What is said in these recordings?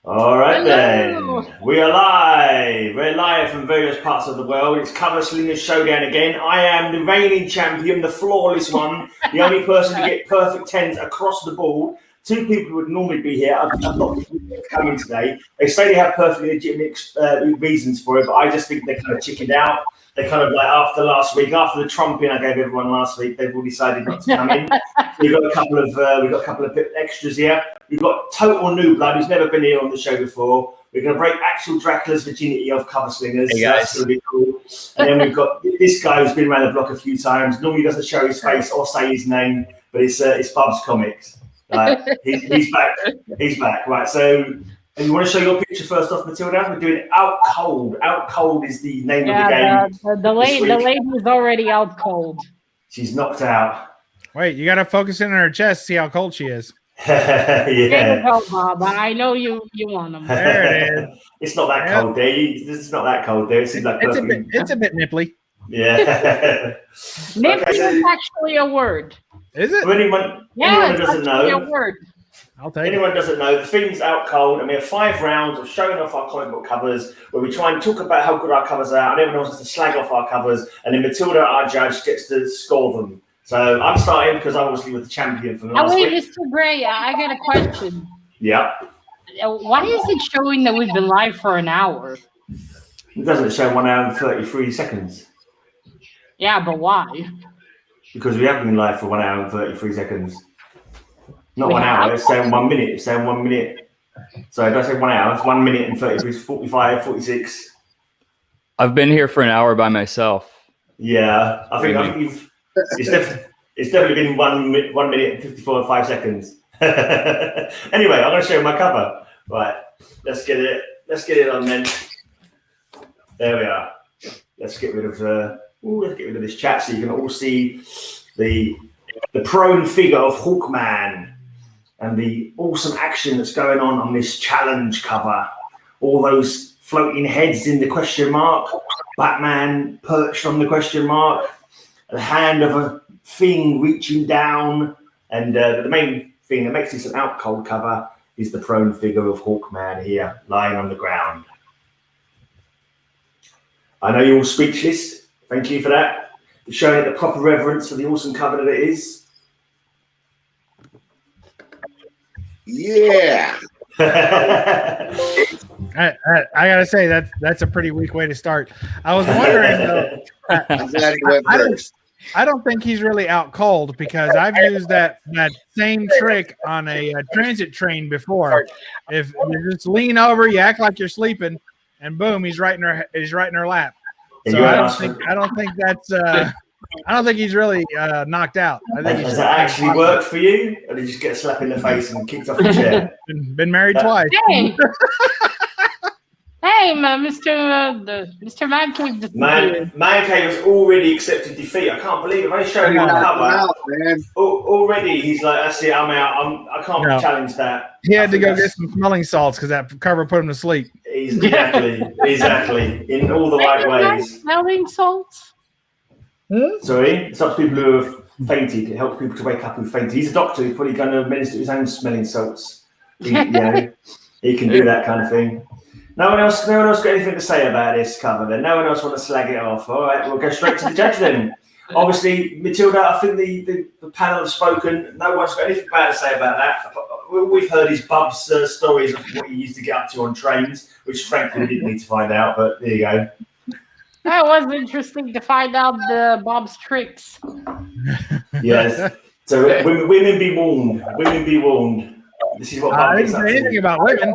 All right Hello. then, we are live. We're live from various parts of the world. It's Cover Slingers Showdown again. I am the reigning champion, the flawless one, the only person to get perfect 10s across the board. Two people who would normally be here. I've got people coming today. They say they have perfectly legitimate reasons for it, but I just think they're kind of chickened out. They kind of like after last week, after the trumping I gave everyone last week, they've all decided not to come in. We've got a couple of extras here. We've got total new blood who's never been here on the show before. We're going to break Actual Dracula's virginity of Cover Slingers. Hey guys. That's going to be cool. And then we've got this guy who's been around the block a few times. Normally doesn't show his face or say his name, but it's Bub's Comics. He's back. He's back. Right. So. And you want to show your picture first off, Matilda? We're doing Out Cold. Out Cold is the name of the game. The lady's already out cold. She's knocked out. Wait, you got to focus in on her chest, see how cold she is. Yeah. There you go, Bob. I know you want them. There it is. It's not that cold there. It's not that cold there. It seems like it's a bit nipply. Yeah. Nipply is actually a word. Is it? For anyone Yeah, doesn't it's know, a word. I'll take anyone doesn't know, the theme's Out Cold, and we have 5 rounds of showing off our comic book covers, where we try and talk about how good our covers are, and everyone else has to slag off our covers, and then Matilda, our judge, gets to score them. So I'm starting because I obviously was the champion from last week. Mr. Gray, I got a question. Yeah. Why is it showing that we've been live for an hour? It doesn't show 1 hour and 33 seconds. Yeah, but why? Because we have been live for 1 hour and 33 seconds. Not 1 hour, it's saying 1 minute. It's saying 1 minute. So don't say 1 hour, it's 1 minute and 33, 45, 46. I've been here for an hour by myself. Yeah, I think you've. It's definitely been 1 minute and 54 and 5 seconds. Anyway, I'm going to show you my cover. Right, let's get it on then. There we are. Let's get rid of this chat so you can all see the prone figure of Hawkman and the awesome action that's going on this challenge cover. All those floating heads in the question mark, Batman perched on the question mark, the hand of a thing reaching down, and the main thing that makes this an Out Cold cover is the prone figure of Hawkman here, lying on the ground. I know you're all speechless. Thank you for that. For showing it the proper reverence for the awesome cover that it is. Yeah. I gotta say that's a pretty weak way to start. I was wondering though. I'm glad he went first. I don't think he's really out cold because I've used that same trick on a transit train before. If you just lean over, you act like you're sleeping, and boom, he's right in her lap. So I don't think that's. I don't think he's really knocked out. I think Does that actually work for you, or did you just get a slap in the face and kicked off the chair? Been married twice. Hey, hey, Mr. Man Cave. Man Cave has already accepted defeat. I can't believe it. I showed him on cover. Man. Already, he's like, "That's it. I'm out. I can't challenge that." He had to go get some smelling salts because that cover put him to sleep. Exactly. In all the right ways. Smelling salts. Sorry, it's up to people who have fainted. It helps people to wake up who fainted. He's a doctor. He's probably going to administer his own smelling salts. He can do that kind of thing. No one else got anything to say about this cover then? No one else want to slag it off? All right, we'll go straight to the judge then. Obviously, Matilda, I think the panel have spoken. No one's got anything bad to say about that. We've heard his Bub's stories of what he used to get up to on trains, which frankly we didn't need to find out, but there you go. That was interesting to find out Bob's tricks. Yes. So women be warned. Women be warned. This is what Bob I didn't say anything about women.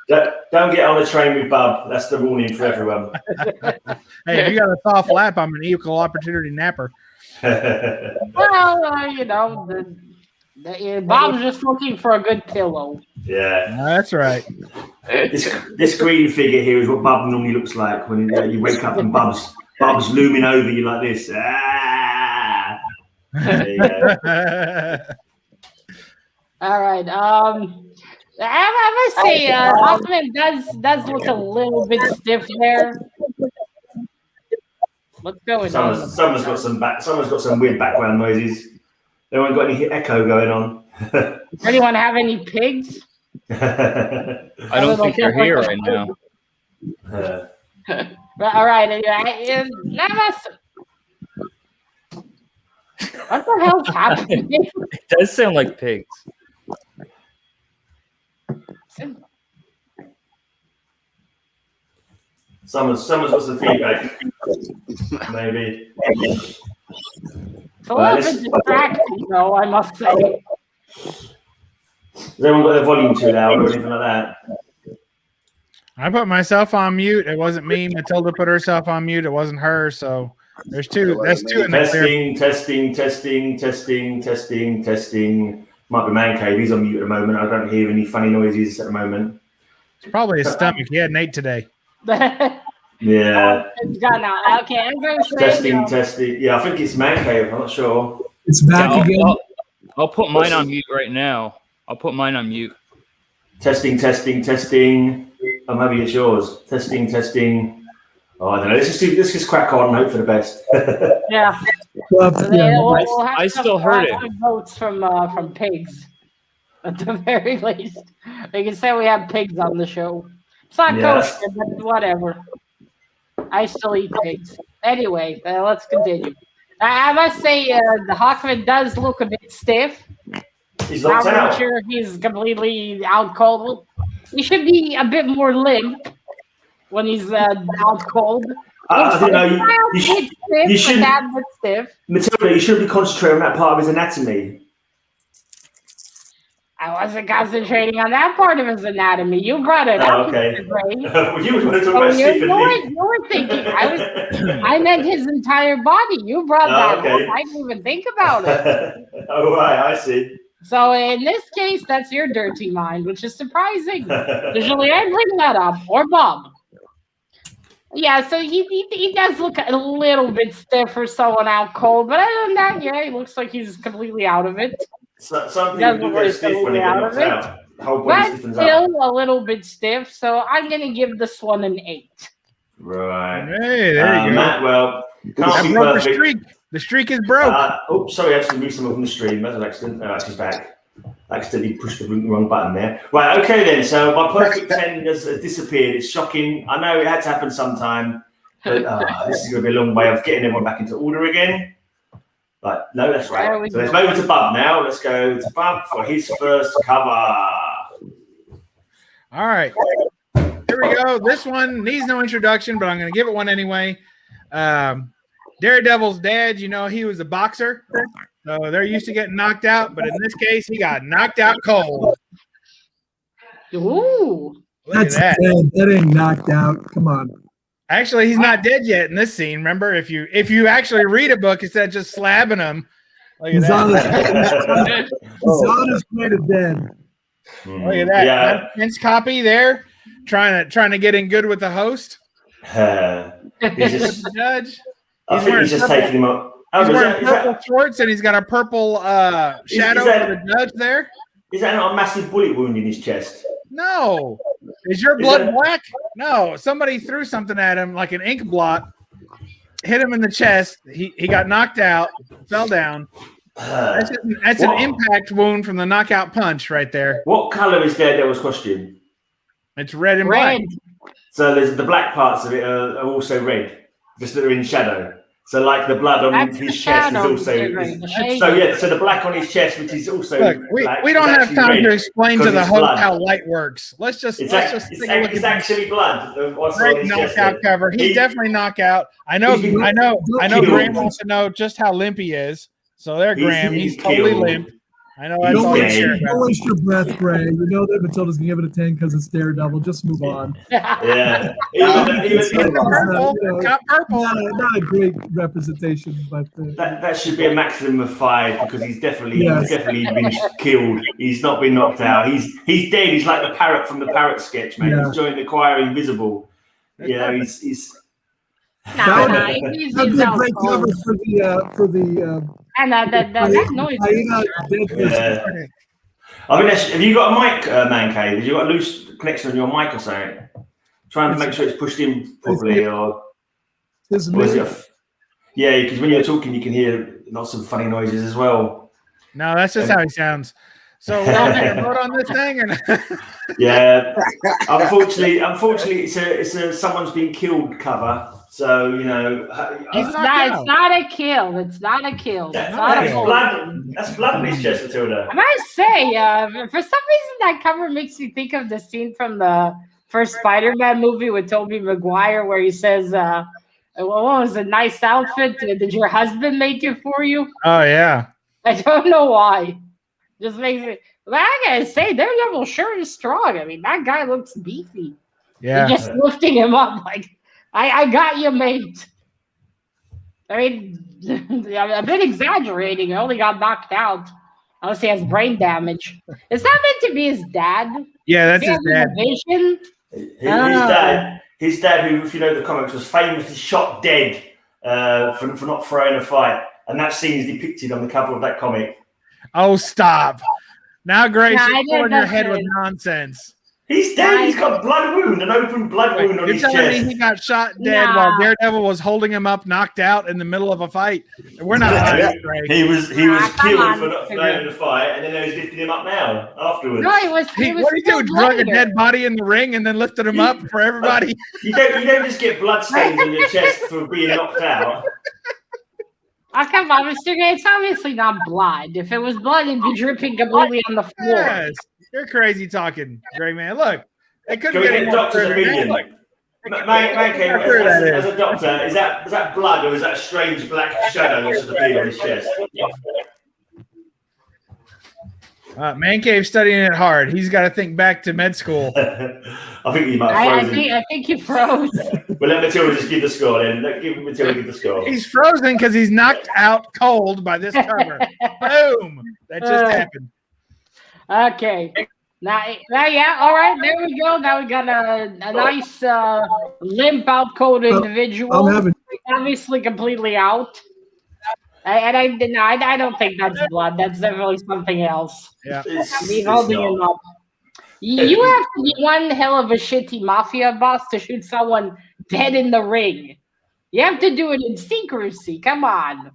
Don't get on a train with Bob. That's the warning for everyone. Hey, if you got a soft lap, I'm an equal opportunity napper. Well, Bob's just looking for a good pillow. Yeah, that's right. This green figure here is what Bob normally looks like when you wake up and Bob's looming over you like this. Ah! There you go. All right. I must say, Hawkman does look a little bit stiff there. What's going on? Someone's got some weird background noises. No one got any echo going on. Does anyone have any pigs? I don't think they're here right now. All right. Anyway, what the hell's happening? It does sound like pigs. Someone's got some feedback. Maybe. It's a little bit distracting, though, I must say. Has anyone got their volume too loud or anything like that? I put myself on mute. It wasn't me. Matilda put herself on mute. It wasn't her. So there's two. That's two in the clear. Testing. Might be Man Cave. He's on mute at the moment. I don't hear any funny noises at the moment. It's probably his stomach. He had an 8 today. Yeah. It's gone now. Okay, I'm going to say Testing. Yeah, I think it's Man Cave. I'm not sure. It's back again. I'll put mine on mute right now. I'll put mine on mute. Testing. Oh, maybe it's yours. Testing. Oh, I don't know. Let's just crack on and hope for the best. yeah. I still heard it. Votes from pigs, at the very least. They can say we have pigs on the show. It's not kosher, but whatever. I still eat pigs. Anyway, let's continue. I must say, the Hawkman does look a bit stiff. He's not really sure if he's completely out cold. He should be a bit more limp when he's out cold. I don't know. You should. Stiff. Matilda, you shouldn't be concentrating on that part of his anatomy. I wasn't concentrating on that part of his anatomy. You brought it up. Okay. You were going to talk about you were thinking. I meant his entire body. You brought that up. I didn't even think about it. Oh, right. I see. So in this case, that's your dirty mind, which is surprising. Usually I bring that up, or Bob. Yeah, so he does look a little bit stiff for someone out cold, but other than that, yeah, he looks like he's completely out of it. So, some people do get stiff when they get knocked out. The whole body stiffens up. Still a little bit stiff, so I'm going to give this one an 8. Right. Hey, there you go. Matt, well, can't be broke perfect. the streak. The streak is broke. Sorry, I actually moved someone from the stream. That's an accident. Oh, she's back. I accidentally pushed the wrong button there. Right, okay then. So my perfect 10 has disappeared. It's shocking. I know it had to happen sometime, but this is going to be a long way of getting everyone back into order again. But no, that's right. So let's move to Bub now. Let's go to Bub for his first cover. All right. Here we go. This one needs no introduction, but I'm going to give it one anyway. Daredevil's dad, he was a boxer. So they're used to getting knocked out, but in this case, he got knocked out cold. Ooh. That's dead. That ain't knocked out. Come on. Actually, he's not dead yet in this scene. Remember, if you actually read a book, instead of just slabbing him. He's on his way to dead. Look at that. Yeah. Prince copy there, trying to get in good with the host. He's just, the judge. I think he's just taking him up. He's wearing purple shorts and he's got a purple shadow over the judge there. Is that not a massive bullet wound in his chest? No. Is your blood black? No. Somebody threw something at him like an ink blot, hit him in the chest. He got knocked out, fell down. That's an impact wound from the knockout punch right there. What color is Daredevil's costume? It's red and black. So there's the black parts of it are also red, just that are in shadow. So like the blood on his chest is also so the black on his chest, which is also black, we don't have time to explain to the host how light works. Let's just take a look at it's actually blood. Great knockout cover. He's definitely knockout. I know Graham wants to know just how limp he is. So there, Graham, he's totally limp. I know that's all you care about. Don't waste your breath, Gray. You know that Matilda's gonna give it a 10 because it's Daredevil. Just move on. Yeah. Got purple. Not a great representation, but that should be a maximum of 5 because he's definitely been killed. He's not been knocked out. He's dead. He's like the parrot from the Parrot sketch, man. Yeah. He's joined the choir invisible. He's. He's a great cover for the. And that noise. I mean, have you got a mic, Man Cave? Have you got a loose connection on your mic or something? Trying to make sure it's pushed in properly, or is it? Yeah, because when you're talking, you can hear lots of funny noises as well. No, that's just how he sounds. So we're all going to vote on this thing, and Yeah. Unfortunately, it's a someone's been killed cover. So you know, It's not a kill. It's not a kill. It's not that's a kill. blood. That's blood on his chest, Matilda. I might say, for some reason, that cover makes me think of the scene from the first Spider-Man movie with Tobey Maguire, where he says, "What was a nice outfit? Did your husband make it for you?" oh yeah, I don't know why. Just makes me. But I gotta say, Daredevil sure is strong. I mean, that guy looks beefy. yeah. You're just lifting him up like, I got you, mate. I mean, I'm a bit exaggerating. He only got knocked out. Unless he has brain damage. Is that meant to be his dad? Yeah, that's his dad. Vision? His dad, who, if you know the comics, was famously shot dead for not throwing a fight, and that scene is depicted on the cover of that comic. Oh, stop! Now, Grace, No, you're filling your head with nonsense. He's dead. He's got a blood wound, an open blood wound on his You're telling chest. me he got shot dead while Daredevil was holding him up, knocked out in the middle of a fight? We're not. He was killed for not throwing the fight, and then he's lifting him up now afterwards. No, he was. What did he do? Drug a dead body in the ring and then lifted him up for everybody? You don't just get blood stains on your chest for being knocked out. Oh, come on, Mr. Gay. It's obviously not blood. If it was blood, it'd be dripping completely on the floor. Yes. You're crazy talking, Gray Man. Look, they couldn't Can we get get any a more doctor's further. opinion? As a doctor, is that blood or is that strange black shadow that's just appeared on his chest? Man Cave studying it hard. He's got to think back to med school. I think he might have frozen. I think he froze. Well, let Matilda just give the score then. Let Matilda give the score. He's frozen because he's knocked out cold by this cover. Boom! That just happened. Okay. Now, yeah, all right, there we go. Now we got a nice limp out cold individual. Obviously completely out. And I don't think that's blood. That's definitely something else. Yeah. He's holding him up. You have to be one hell of a shitty mafia boss to shoot someone dead in the ring. You have to do it in secrecy. Come on.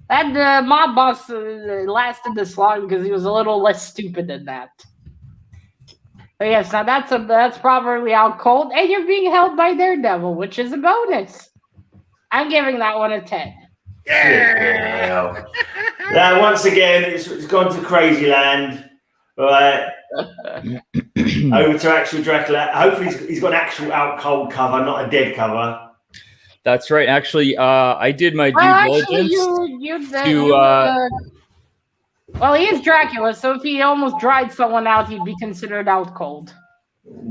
That mob boss lasted this long because he was a little less stupid than that. But yes, now that's probably out cold, and you're being held by Daredevil, which is a bonus. I'm giving that one a 10. Yeah. Now, once again, it's gone to crazy land. All right. Over to Actual Dracula. Hopefully, he's got an actual out cold cover, not a dead cover. That's right. Actually, I did my due diligence well, he is Dracula, so if he almost dried someone out, he'd be considered out cold.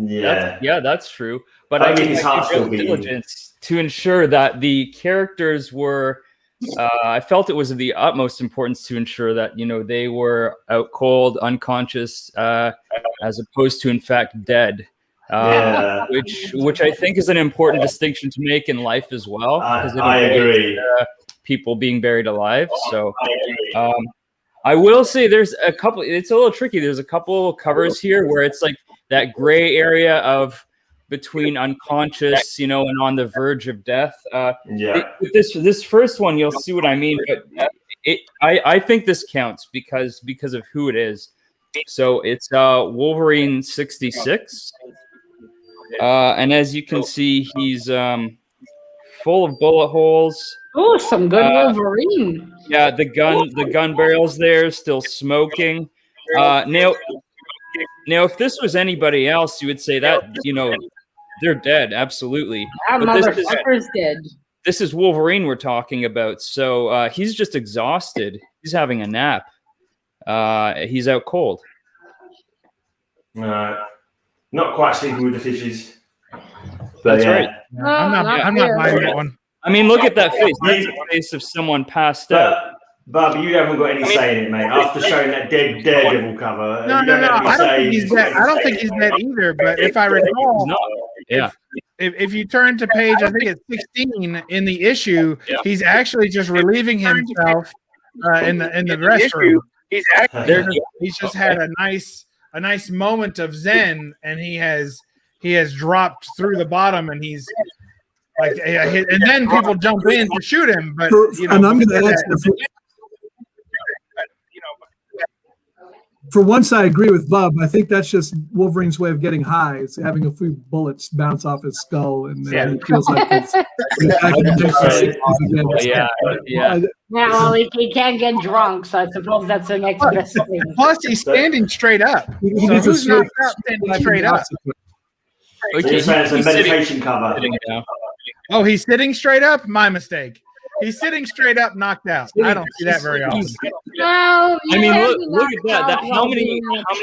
Yeah, that's true. But I did my due diligence to ensure that the characters were. I felt it was of the utmost importance to ensure that they were out cold, unconscious, as opposed to in fact dead. Which I think is an important distinction to make in life as well. I agree. People being buried alive. So I will say there's a couple. It's a little tricky. There's a couple covers here where it's like that gray area of between unconscious, and on the verge of death. This first one, you'll see what I mean. But I think this counts because of who it is. So it's Wolverine 66, and as you can see, he's full of bullet holes. Oh, some good Wolverine. Yeah, the gun barrel's there, still smoking. Now, if this was anybody else, you would say that they're dead, absolutely. That motherfucker's dead. This is Wolverine we're talking about, so he's just exhausted. He's having a nap. He's out cold. Not quite sleeping with the fishes. That's right. I'm not buying that one. I mean, look at that face. That's the face of someone passed out. Bob, you haven't got any say in it, mate. After showing that dead Daredevil cover, no. I don't think he's dead. I don't think he's dead either. But if I recall, if you turn to page, I think it's 16 in the issue, he's actually just relieving himself in the restroom. He's just had a nice moment of zen, and he has dropped through the bottom, and he's like, and then people jump in to shoot him. But and I'm going to ask. For once, I agree with Bub. I think that's just Wolverine's way of getting high. It's having a few bullets bounce off his skull, and then he feels like it's Yeah. Well, he can't get drunk, so I suppose that's the next best thing. Plus, he's standing straight up. He So needs a who's knocked out standing straight up? So you're saying it's a meditation cover. Oh, he's sitting straight up? My mistake. He's sitting straight up, knocked out. I don't see that very often. Well, I mean, look at that. How many have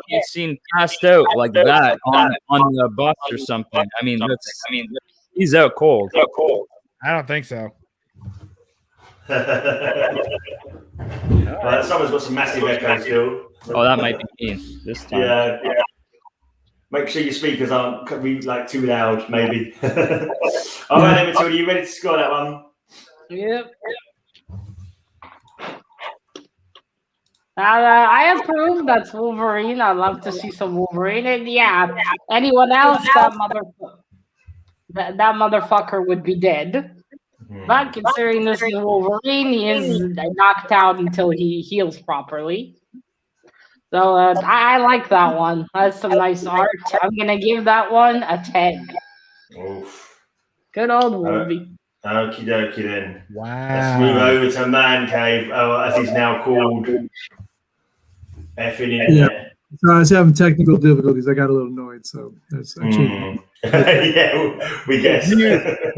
you seen passed out like that on the bus or something? I mean, he's out cold. I don't think so. Someone's got some massive echo still. Oh, that might be me this time. Yeah. Make sure your speakers aren't like too loud, maybe. All right, then, Matilda, you ready to score that one? Yep. I approve. That's Wolverine. I'd love to see some Wolverine. And yeah, anyone else, that motherfucker would be dead. But considering this is Wolverine, he is knocked out until he heals properly. So I like that one. That's some nice art. I'm gonna give that one a 10. Oof. Good old movie. Okie dokie then. Wow. Let's move over to Man Cave, as he's now called. Effing in there. So I was having technical difficulties. I got a little annoyed, so that's yeah, we guess. Do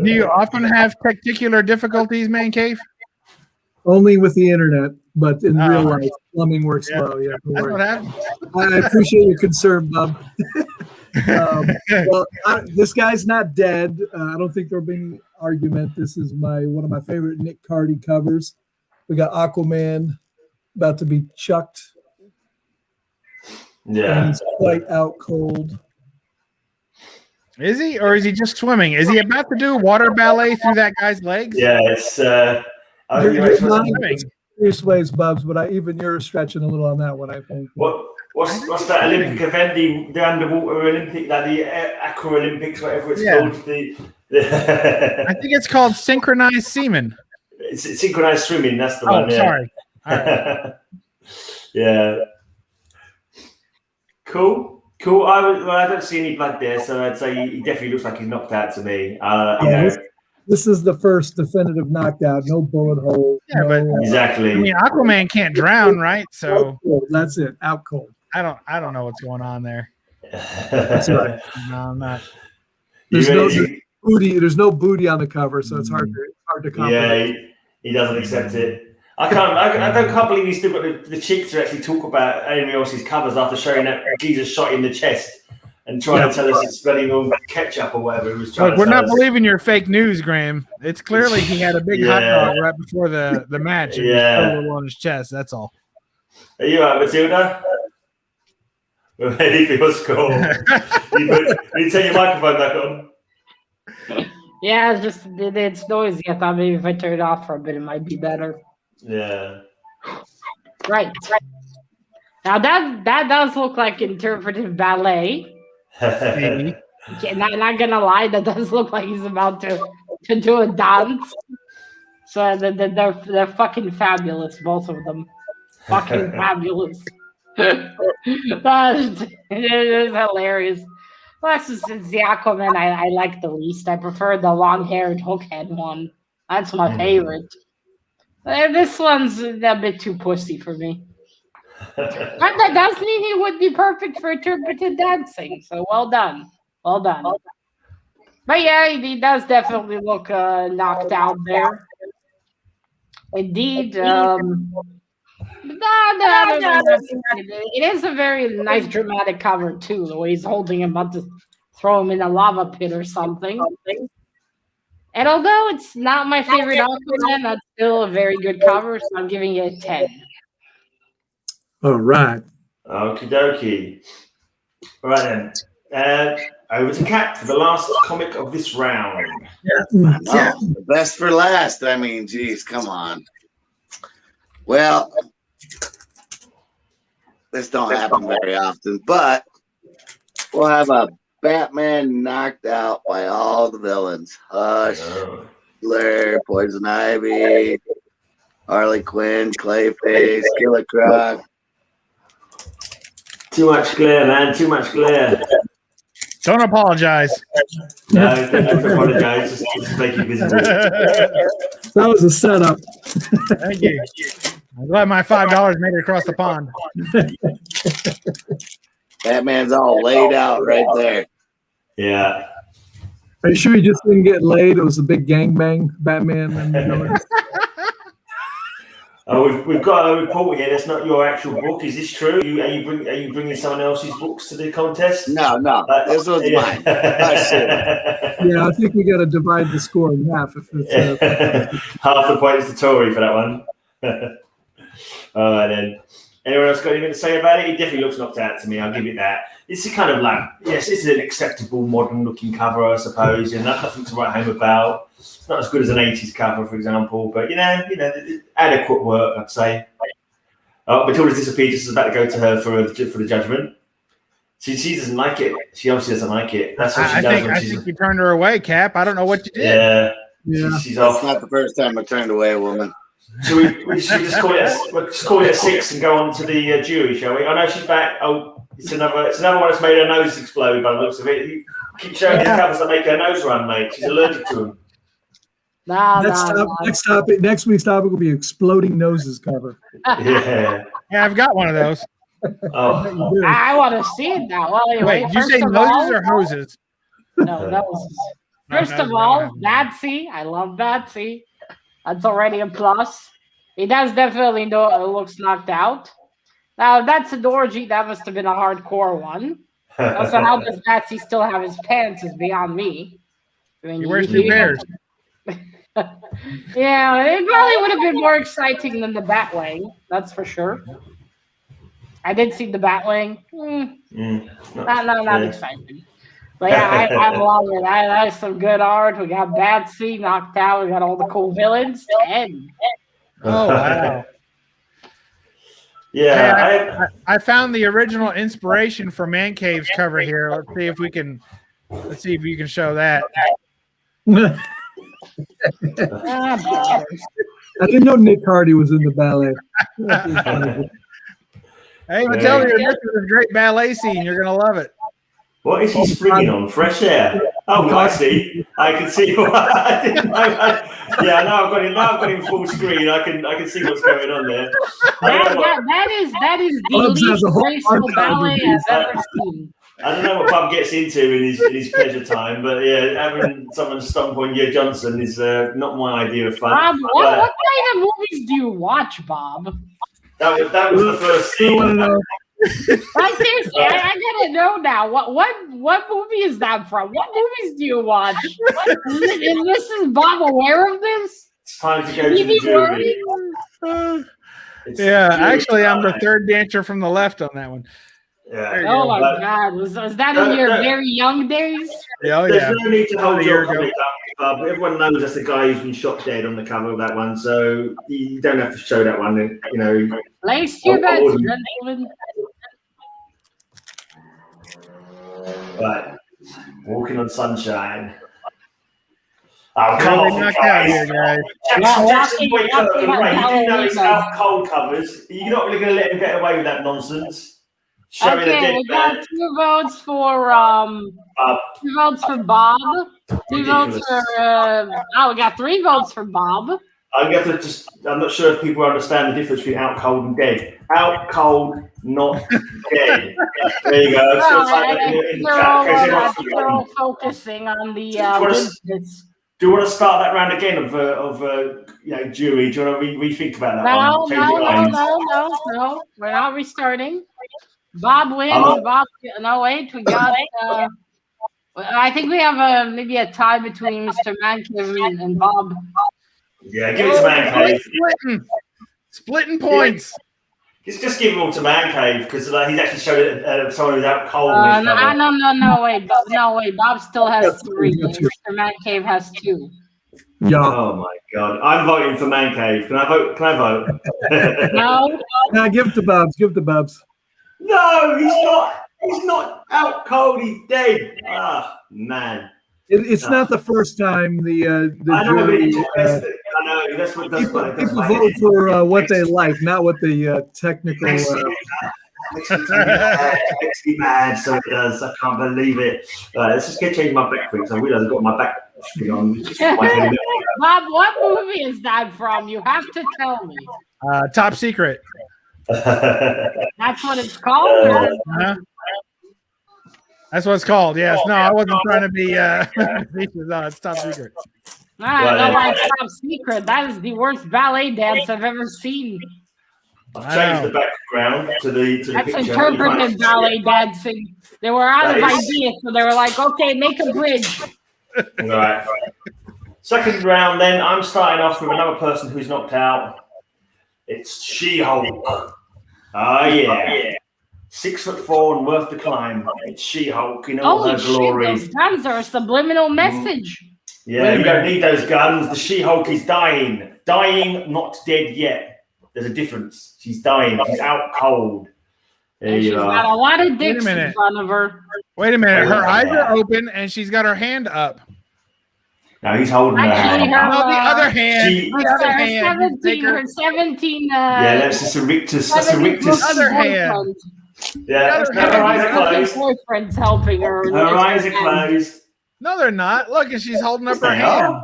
you often have testicular difficulties, Man Cave? only with the internet, but in real life, plumbing works well. Yeah, that's what happened. I appreciate your concern, Bob. Well, this guy's not dead. I don't think there'll be any argument. This is one of my favorite Nick Cardy covers. We got Aquaman about to be chucked. Yeah, and he's quite out cold. Is he, or is he just swimming? Is he about to do water ballet through that guy's legs? Yeah, it's. Serious ways, Bubs, but even you're stretching a little on that one, I think. What's that Olympic event? The underwater Olympic, like the Aqua Olympics, whatever it's called. I think it's called synchronized semen. It's synchronized swimming. That's the one. Oh, sorry. Right. Yeah. Cool. I don't see any blood there, so I'd say he definitely looks like he's knocked out to me. This is the first definitive knockout. No bullet hole. Yeah, but exactly. I mean, Aquaman can't drown, right? So that's it. Out cold. I don't know what's going on there. That's right. No, I'm not. There's no booty. There's no booty on the cover, so it's hard to comprehend. Yeah, he doesn't accept it. I can't believe he's still got the cheek to actually talk about anyone else's covers after showing that Jesus shot in the chest and trying to tell us it's spreading on ketchup or whatever he was trying to we're tell not us. believing your fake news, Graham. It's clearly he had a big hot dog right before the match and was on his chest. That's all. Are you all right, Matilda? We're ready for your score. you turn your microphone back on. Yeah, it's noisy. I thought maybe if I turn it off for a bit, it might be better. Yeah. Right. Now that does look like interpretive ballet. Not gonna lie, that does look like he's about to do a dance. So they're fucking fabulous, both of them. Fucking fabulous. It is hilarious. Plus, it's the Aquaman I like the least. I prefer the long-haired hook-head one. That's my favorite. This one's a bit too pussy for me. But that does mean he would be perfect for interpretive dancing. So well done. Well done. But yeah, he does definitely look knocked out there. Indeed. It is a very nice dramatic cover too, the way he's holding him up to throw him in a lava pit or something. And although it's not my favorite Aquaman, that's still a very good cover, so I'm giving it a 10. All right. Okie dokie. All right then. Over to Cap for the last comic of this round. The best for last. I mean, geez, come on. Well, this don't happen very often, but we'll have a Batman knocked out by all the villains. Hush, Blair, Poison Ivy, Harley Quinn, Clayface, Killer Croc. Too much glare, man. Too much glare. Don't apologize. No, don't have to apologize. Just make you visible. That was a setup. Thank you. I'm glad my $5 made it across the pond. Batman's all laid out right there. Yeah. Are you sure you just didn't get laid? It was a big gangbang, Batman and the villains. We've got a report here. That's not your actual book. Is this true? Are you bringing someone else's books to the contest? No, this was mine. Yeah, I think we got to divide the score in half. If it's half the point is to Tory for that one. All right then. Anyone else got anything to say about it? It definitely looks knocked out to me. I'll give it that. It's kind of like, yes, this is an acceptable modern-looking cover, I suppose, and nothing to write home about. It's not as good as an 80s cover, for example, but you know, adequate work, I'd say. Matilda's disappeared, just about to go to her for the judgment. She doesn't like it. She obviously doesn't like it. That's what she does. I think you turned her away, Cap. I don't know what you did. Yeah. She's off. It's not the first time I turned away a woman. Should we just call it a 6 and go on to the jury, shall we? Oh no, she's back. Oh, it's another one that's made her nose explode by the looks of it. You keep showing the covers that make her nose run, mate. She's allergic to them. Next week's topic will be exploding noses cover. Yeah, I've got one of those. Oh, I want to see it now. Well, anyway, wait, did you say noses or hoses? No, noses. First of all, Batsy. I love Batsy. That's already a plus. He does definitely looks knocked out. Now, that's an orgy. That must have been a hardcore one. Also, how does Batsy still have his pants is beyond me. I mean, he wears 2 pairs. Yeah, it probably would have been more exciting than the Batwing. That's for sure. I did see the Batwing. Not exciting. But yeah, I love it. That's some good art. We got Batsy knocked out. We got all the cool villains. 10. Oh, wow. Yeah. Hey, I found the original inspiration for Man Cave's cover here. Let's see if you can show that. I didn't know Nick Hardy was in the ballet. Hey, Matilda, you're missing this great ballet scene. You're going to love it. What is he springing on? Fresh air. Oh, I see. I can see. I didn't know. Now I've got him full screen. I can see what's going on there. That is the least graceful ballet I've ever seen. I don't know what Bob gets into in his pleasure time, but yeah, having someone stomp on your Johnson is not my idea of fun. Bob, what kind of movies do you watch, Bob? That was the first scene. Like seriously, I gotta know now. What movie is that from? What movies do you watch? Is Bob aware of this? It's time to go to the jury. Actually, I'm the third dancer from the left on that one. Yeah. Oh my God! Was that in your very young days? Oh, There's no need to hold your comic up. Everyone knows that's the guy who's been shot dead on the cover of that one, so you don't have to show that one. You know. Place your bets, David. Right. Walking on sunshine. Oh, come on, guys. Jackson, wake up and Ray. You do know it's out cold covers. You're not really going to let him get away with that nonsense. Okay, we got 2 votes for 2 votes for Bob. 2 votes for we got 3 votes for Bob. I'm not sure if people understand the difference between out cold and dead. Out cold, not dead. There you go. They're all focusing on the do you want to start that round again of jury? Do you want to rethink about that? No. We're not restarting. Bob wins. Bob. No, wait. We got. I think we have maybe a tie between Mr. Mancave and Bob. Yeah, give it to Mancave. Splitting points. Just give it all to Mancave because he's actually showed it someone who's out cold. No, wait. Bob still has 3. Mr. Mancave has 2. Yeah. Oh my God! I'm voting for Mancave. Can I vote? No. Now give it to Bubs. Give it to Bubs. No, he's not. He's not out cold. He's dead. Ah, man. It's not the first time the I know, jury, I know. That's what people vote for what they like, not what the technical. Makes me mad, so it does. I can't believe it. Let's just get changing my back quick. So I realize I've got my back thing on. Bob, what movie is that from? You have to tell me. Top Secret. That's what it's called? That's what it's called. Yes. No, I wasn't trying to be it's Top Secret. I know why it's Top Secret. That is the worst ballet dance I've ever seen. I've changed the background to the That's picture. interpretive ballet dancing. They were out of ideas, so they were like, okay, make a bridge. All right. Second round, then I'm starting off with another person who's knocked out. It's She-Hulk. Oh, yeah. 6'4" and worth the climb. It's She-Hulk in all her glory. Those guns are a subliminal message. Yeah, you don't need those guns. The She-Hulk is dying. Dying, not dead yet. There's a difference. She's dying. She's out cold. There you are. She's got a lot of dicks in front of her. Wait a minute. Her eyes are open and she's got her hand up. No, he's holding her hand. The other hand. Her 17. Yeah, that's just a rictus. That's a rictus. Other hand. Yeah, her eyes are closed. Boyfriend's helping her. Her eyes are closed. No, they're not. Look, and she's holding up her hand.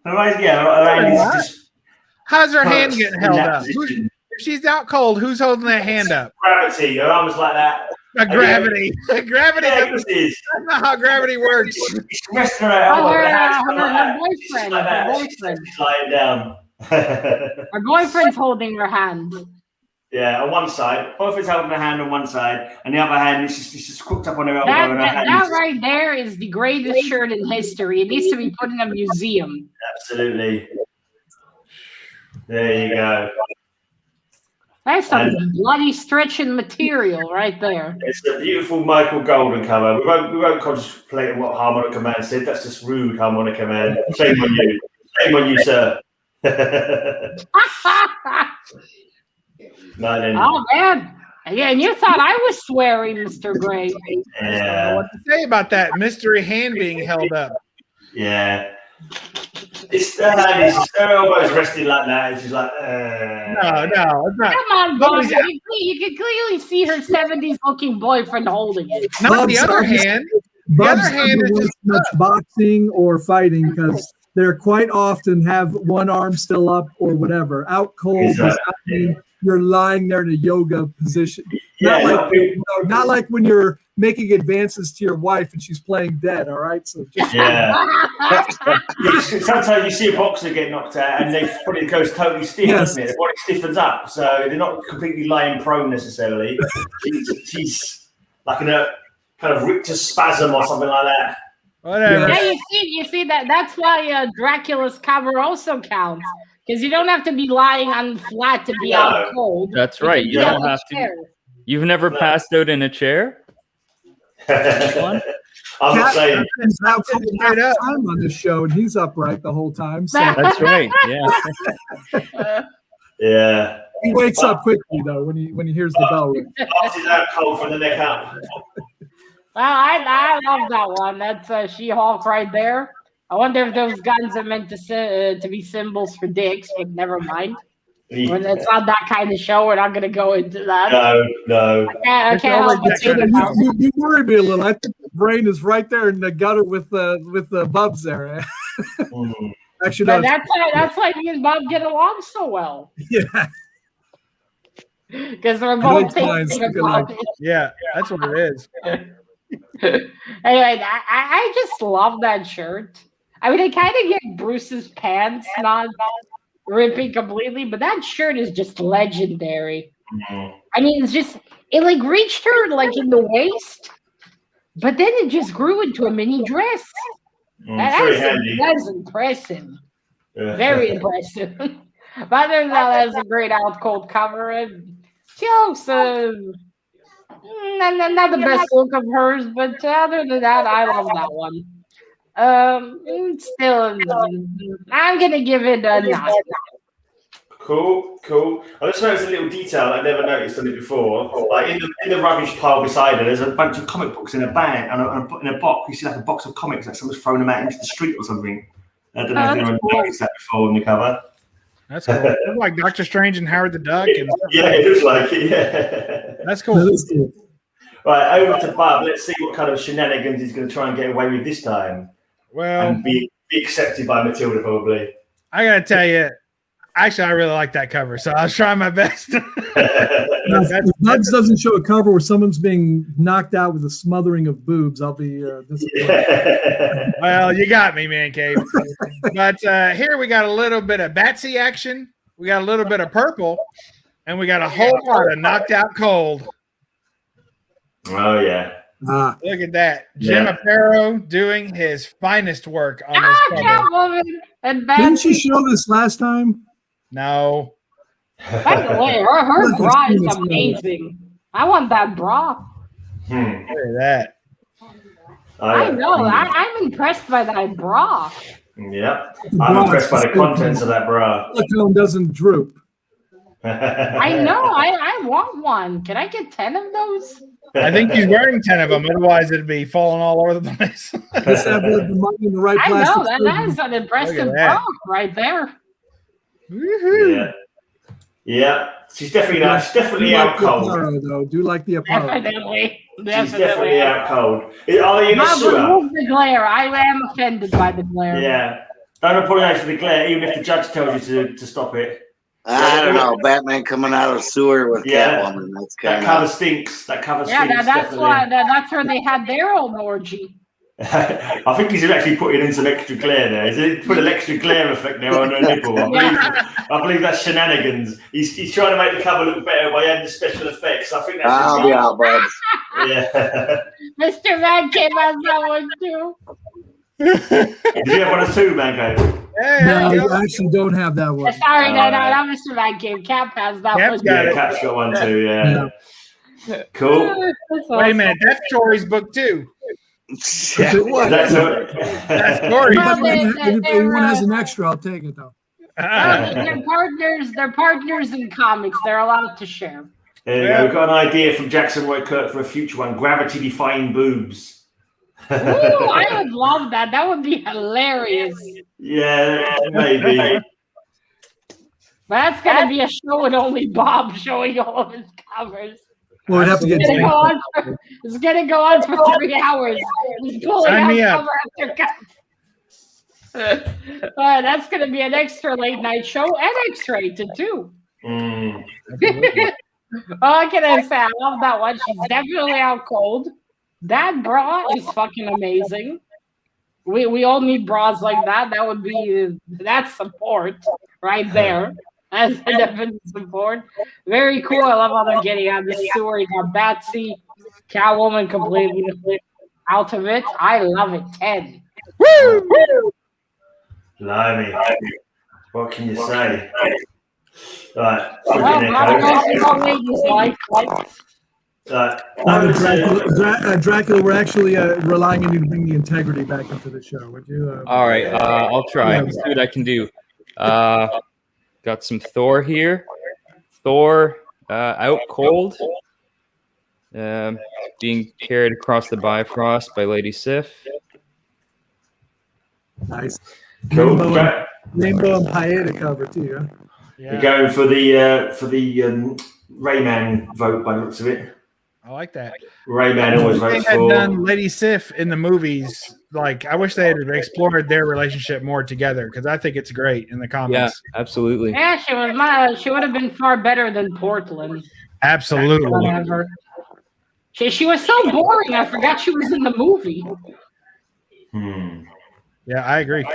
Her eyes, her hand is just. How's her hand getting held up? If she's out cold, who's holding that hand up? Gravity. Her arm's like that. Gravity. Gravity. Yeah, that's not how gravity works. She's resting her elbow. Her boyfriend. Her boyfriend. She's lying down. Her boyfriend's holding her hand. Yeah, on one side. Boyfriend's holding her hand on one side, and the other hand is just crooked up on her elbow. That right there is the greatest shirt in history. It needs to be put in a museum. Absolutely. There you go. That's some bloody stretching material right there. It's a beautiful Michael Golden cover. We won't contemplate what Harmonica Man said. That's just rude, Harmonica Man. Shame on you. Shame on you, sir. Oh, man. Yeah, and you thought I was swearing, Mr. Gray. Yeah. What to say about that mystery hand being held up? Yeah. It's her elbows resting like that. And she's like, No, it's not. Come on, Bob. You can clearly see her 70s looking boyfriend holding it. Not the other hand. The other hand is just much boxing or fighting because they're quite often have one arm still up or whatever. Out cold does not mean you're lying there in a yoga position. Not like when you're making advances to your wife and she's playing dead. All right, so just sometimes you see a boxer get knocked out and their body goes totally stiff, doesn't it? Their body stiffens up, so they're not completely lying prone necessarily. She's like in a kind of rictus spasm or something like that. Whatever. Yeah, you see that. That's why Dracula's cover also counts. Because you don't have to be lying on flat to be out cold. That's right. You don't have to. You've never passed out in a chair? I'm not saying. He's out cold half the time on this show, and he's upright the whole time. So. That's right. Yeah. Yeah. He wakes up quickly though when he hears the bell ring. He's out cold from the neck up. Well, I love that one. That's She-Hulk right there. I wonder if those guns are meant to be symbols for dicks, but never mind. When it's not that kind of show, we're not going to go into that. No. I can't help but say that. You worry me a little. I think the brain is right there in the gutter with the bubs there. Actually, but that's why me and Bob get along so well. Yeah. Because we're both thinking about it. Yeah, that's what it is. Anyway, I just love that shirt. I mean, I kind of get Bruce's pants not ripping completely, but that shirt is just legendary. I mean, it like reached her like in the waist, but then it just grew into a mini dress. That's impressive. Yeah. Very impressive. But other than that, that's a great out cold cover. And jokes, not the best look of hers, but other than that, I love that one. Still, I'm gonna give it a 9. Cool. I just noticed a little detail I never noticed on it before. Like in the rubbish pile beside her, there's a bunch of comic books in a bag and in a box. You see like a box of comics, like someone's thrown them out into the street or something. I don't know if anyone noticed that before on the cover. That's cool. It's like Doctor Strange and Howard the Duck. And yeah, it looks like it. Yeah. That's cool. That is cool. Right, over to Bob. Let's see what kind of shenanigans he's going to try and get away with this time. Well, And be accepted by Matilda, probably. I got to tell you, actually, I really like that cover, so I was trying my best. If Bugs doesn't show a cover where someone's being knocked out with a smothering of boobs, I'll be disappointed. Well, you got me, man cave. But here we got a little bit of Batsy action. We got a little bit of purple, and we got a whole lot of knocked out cold. Oh, yeah. Look at that. Jim Aparo doing his finest work on this cover. Catwoman and Didn't you Batsy. show this last time? No. By the way, her bra is amazing. I want that bra. Look at that. I know. I'm impressed by that bra. Yeah. I'm impressed by the contents of that bra. Silicone doesn't droop. I know. I want one. Can I get 10 of those? I think he's wearing 10 of them. Otherwise, it'd be falling all over the place. Just have the money in the right I plastic. know. That is an impressive bra right there. Woohoo. Yeah. She's definitely out cold. Aparo, though. Do like the Aparo. Definitely. She's definitely out cold. Are they in a Mom, sewer? remove the glare. I am offended by the glare. Yeah. Don't apologize for the glare, even if the judge tells you to stop it. I don't know. Batman coming out of the sewer with Catwoman. That's That kind cover of. stinks. That cover Yeah, stinks. that's why. That's where they had their own orgy. I think he's actually putting in some extra glare there. He's put an extra glare effect there on her nipple. I believe that's shenanigans. He's trying to make the cover look better by adding special effects. I think that's. I'll be out, bud. Yeah. Mr. Man came out that one too. Did you have one or two, Mango? No, you actually don't have that one. Sorry, no, not Mr. Man came. Cap has that Cap's one. got Yeah, it. Cap's got one too. Yeah. Cool. Wait a minute. That's Tori's book, too. That's That's Tori. If anyone has an extra, I'll take it, though. They're partners. They're partners in comics. They're allowed to share. There you go. We've got an idea from Jackson Roy Kirk for a future one. Gravity-defying boobs. Ooh, I would love that. That would be hilarious. Yeah, maybe. But that's gonna be a show with only Bob showing all of his covers. Well, we'd have to get. It's gonna go on for 3 hours. He's pulling Sign out me up. cover after cover. That's gonna be an extra late night show and X-rated too. All can I say? I love that one. She's definitely out cold. That bra is fucking amazing. We all need bras like that. That would be that's support right there. That's definite support. Very cool. I love how they're getting out of the sewer. You got Batsy, Catwoman completely out of it. I love it. 10. Woo! Blimey. What can you say? Right. Well, I don't know what ladies like. Dracula, we're actually relying on you to bring the integrity back into the show. Would you? All right, I'll try. Let's see what I can do. Got some Thor here. Thor out cold. Being carried across the Bifrost by Lady Sif. Nice. Cool. Rainbow and Paeta cover too. Huh? Yeah. You're going for the Rayman vote by the looks of it. I like that. Rayman always They votes had for. done Lady Sif in the movies. Like, I wish they had explored their relationship more together because I think it's great in the comics. Yeah, absolutely. Yeah, she would have been far better than Portland. Absolutely. Whatever. She was so boring. I forgot she was in the movie. Yeah, I agree.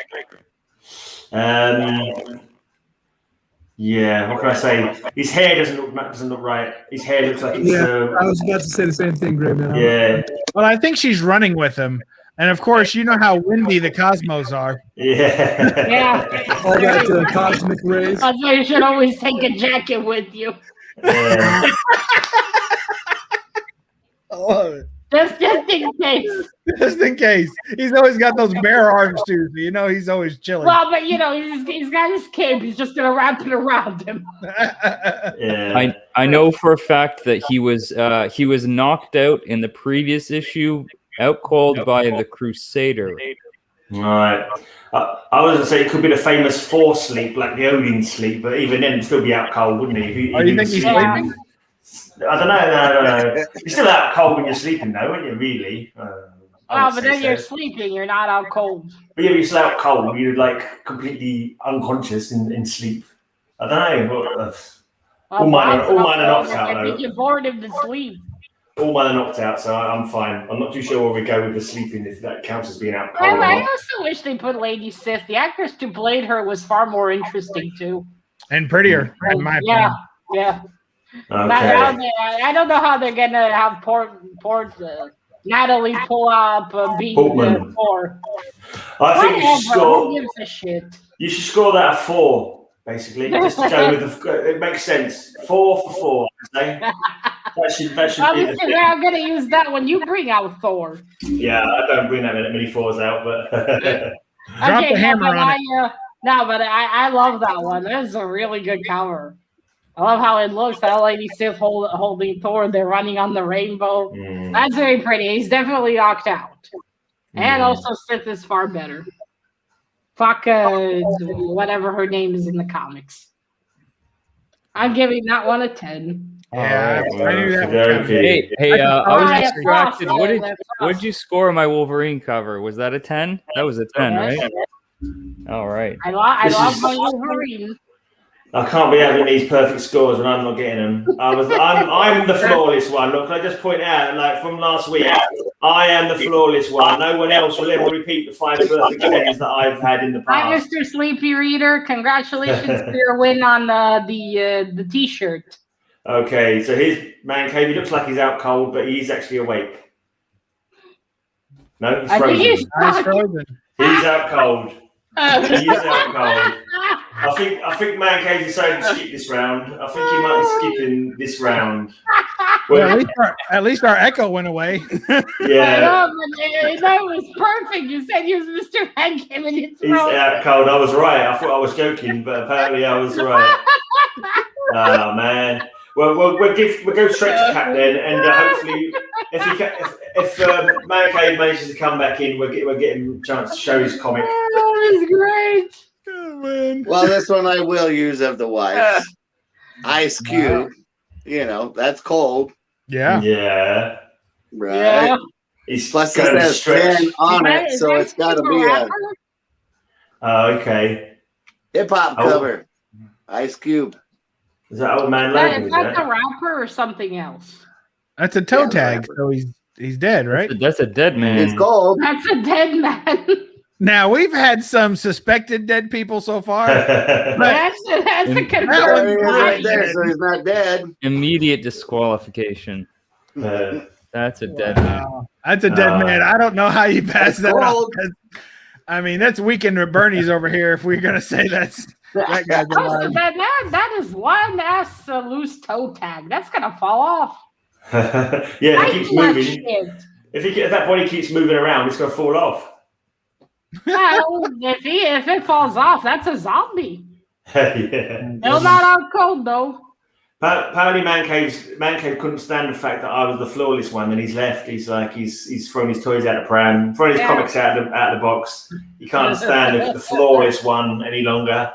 Yeah, what can I say? His hair doesn't look right. His hair looks like it's. I was about to say the same thing, Grayman. Yeah. Well, I think she's running with him. And of course, you know how windy the cosmos are. Yeah. Yeah. All that cosmic rays. That's why you should always take a jacket with you. Yeah. I love it. Just in case. Just in case. He's always got those bare arms, too. So you know he's always chilling. Well, but you know, he's got his cape. He's just gonna wrap it around him. Yeah. I know for a fact that he was knocked out in the previous issue, out cold by the Crusader. All right. I was going to say it could be the famous force sleep, like the Odin sleep, but even then, he'd still be out cold, wouldn't he? You think he's sleeping? I don't know. No. You're still out cold when you're sleeping, though, aren't you? Really? But then you're sleeping. You're not out cold. But yeah, you're still out cold. You're like completely unconscious in sleep. I don't know. All mine are knocked out, I think you're bored him to sleep. All mine are knocked out, so I'm fine. I'm not too sure where we go with the sleeping, if that counts as being out cold. I also wish they put Lady Sif. The actress who played her was far more interesting too, and prettier, in my opinion. Yeah. Okay. I don't know how they're gonna have Natalie pull up being Thor. I think you should score. Who gives a shit? You should score that a 4, basically. Just to go with it makes sense. 4 for 4. That should be the thing. I'm gonna use that when you bring out Thor. Yeah, I don't bring that many 4s out, but drop the hammer on it. But I love that one. That's a really good cover. I love how it looks. That Lady Sif holding Thor. They're running on the rainbow. That's very pretty. He's definitely knocked out. And also Sif is far better. Fuck whatever her name is in the comics. I'm giving that one a 10. Yeah, I knew that. Hey, I was distracted. What did you score on my Wolverine cover? Was that a 10? That was a 10, right? All right. I love my Wolverine. I can't be having these perfect scores when I'm not getting them. I'm the flawless one. Look, can I just point out, like from last week, I am the flawless one. No one else will ever repeat the 5 perfect 10s that I've had in the past. Hi, Mr. Sleepy Reader. Congratulations for your win on the T-shirt. Okay, so here's Man Cave. He looks like he's out cold, but he's actually awake. No, he's frozen. He's frozen. He's out cold. He's out cold. I think Man Cave decided to skip this round. I think he might be skipping this round. Well, at least our echo went away. Yeah. That was perfect. You said you was Mr. Man Cave and it's He's out cold. I was right. I thought I was joking, but apparently I was right. Oh man. Well, we'll go straight to CapN, and hopefully, if Man Cave manages to come back in, we'll get him a chance to show his comic. Oh, that was great. Oh, man. Well, this one I will use of the wife's. Ice Cube. That's cold. Yeah. Yeah. Right. Yeah. He's plus it says 10 on it, so it's got to be a okay. hip hop cover. Ice Cube. Is that Old Man Logan? Is that the rapper or something else? That's a toe tag, so he's dead, right? That's a dead man. It's cold. That's a dead man. Now we've had some suspected dead people so far. That's a confirmed right there, so he's not dead. Immediate disqualification. That's a dead man. That's a dead man. I don't know how you pass that up. I mean, that's Weekend with Bernie's over here. If we're gonna say that guy's alive. That is one ass loose toe tag. That's gonna fall off. Yeah, if he keeps moving. If that body keeps moving around, it's gonna fall off. Well, if it falls off, that's a zombie. Yeah. Still not out cold though. Apparently, Man Cave couldn't stand the fact that I was the flawless one, and he's left. He's like he's thrown his toys out the pram, thrown his comics out of the box. He can't stand the flawless one any longer.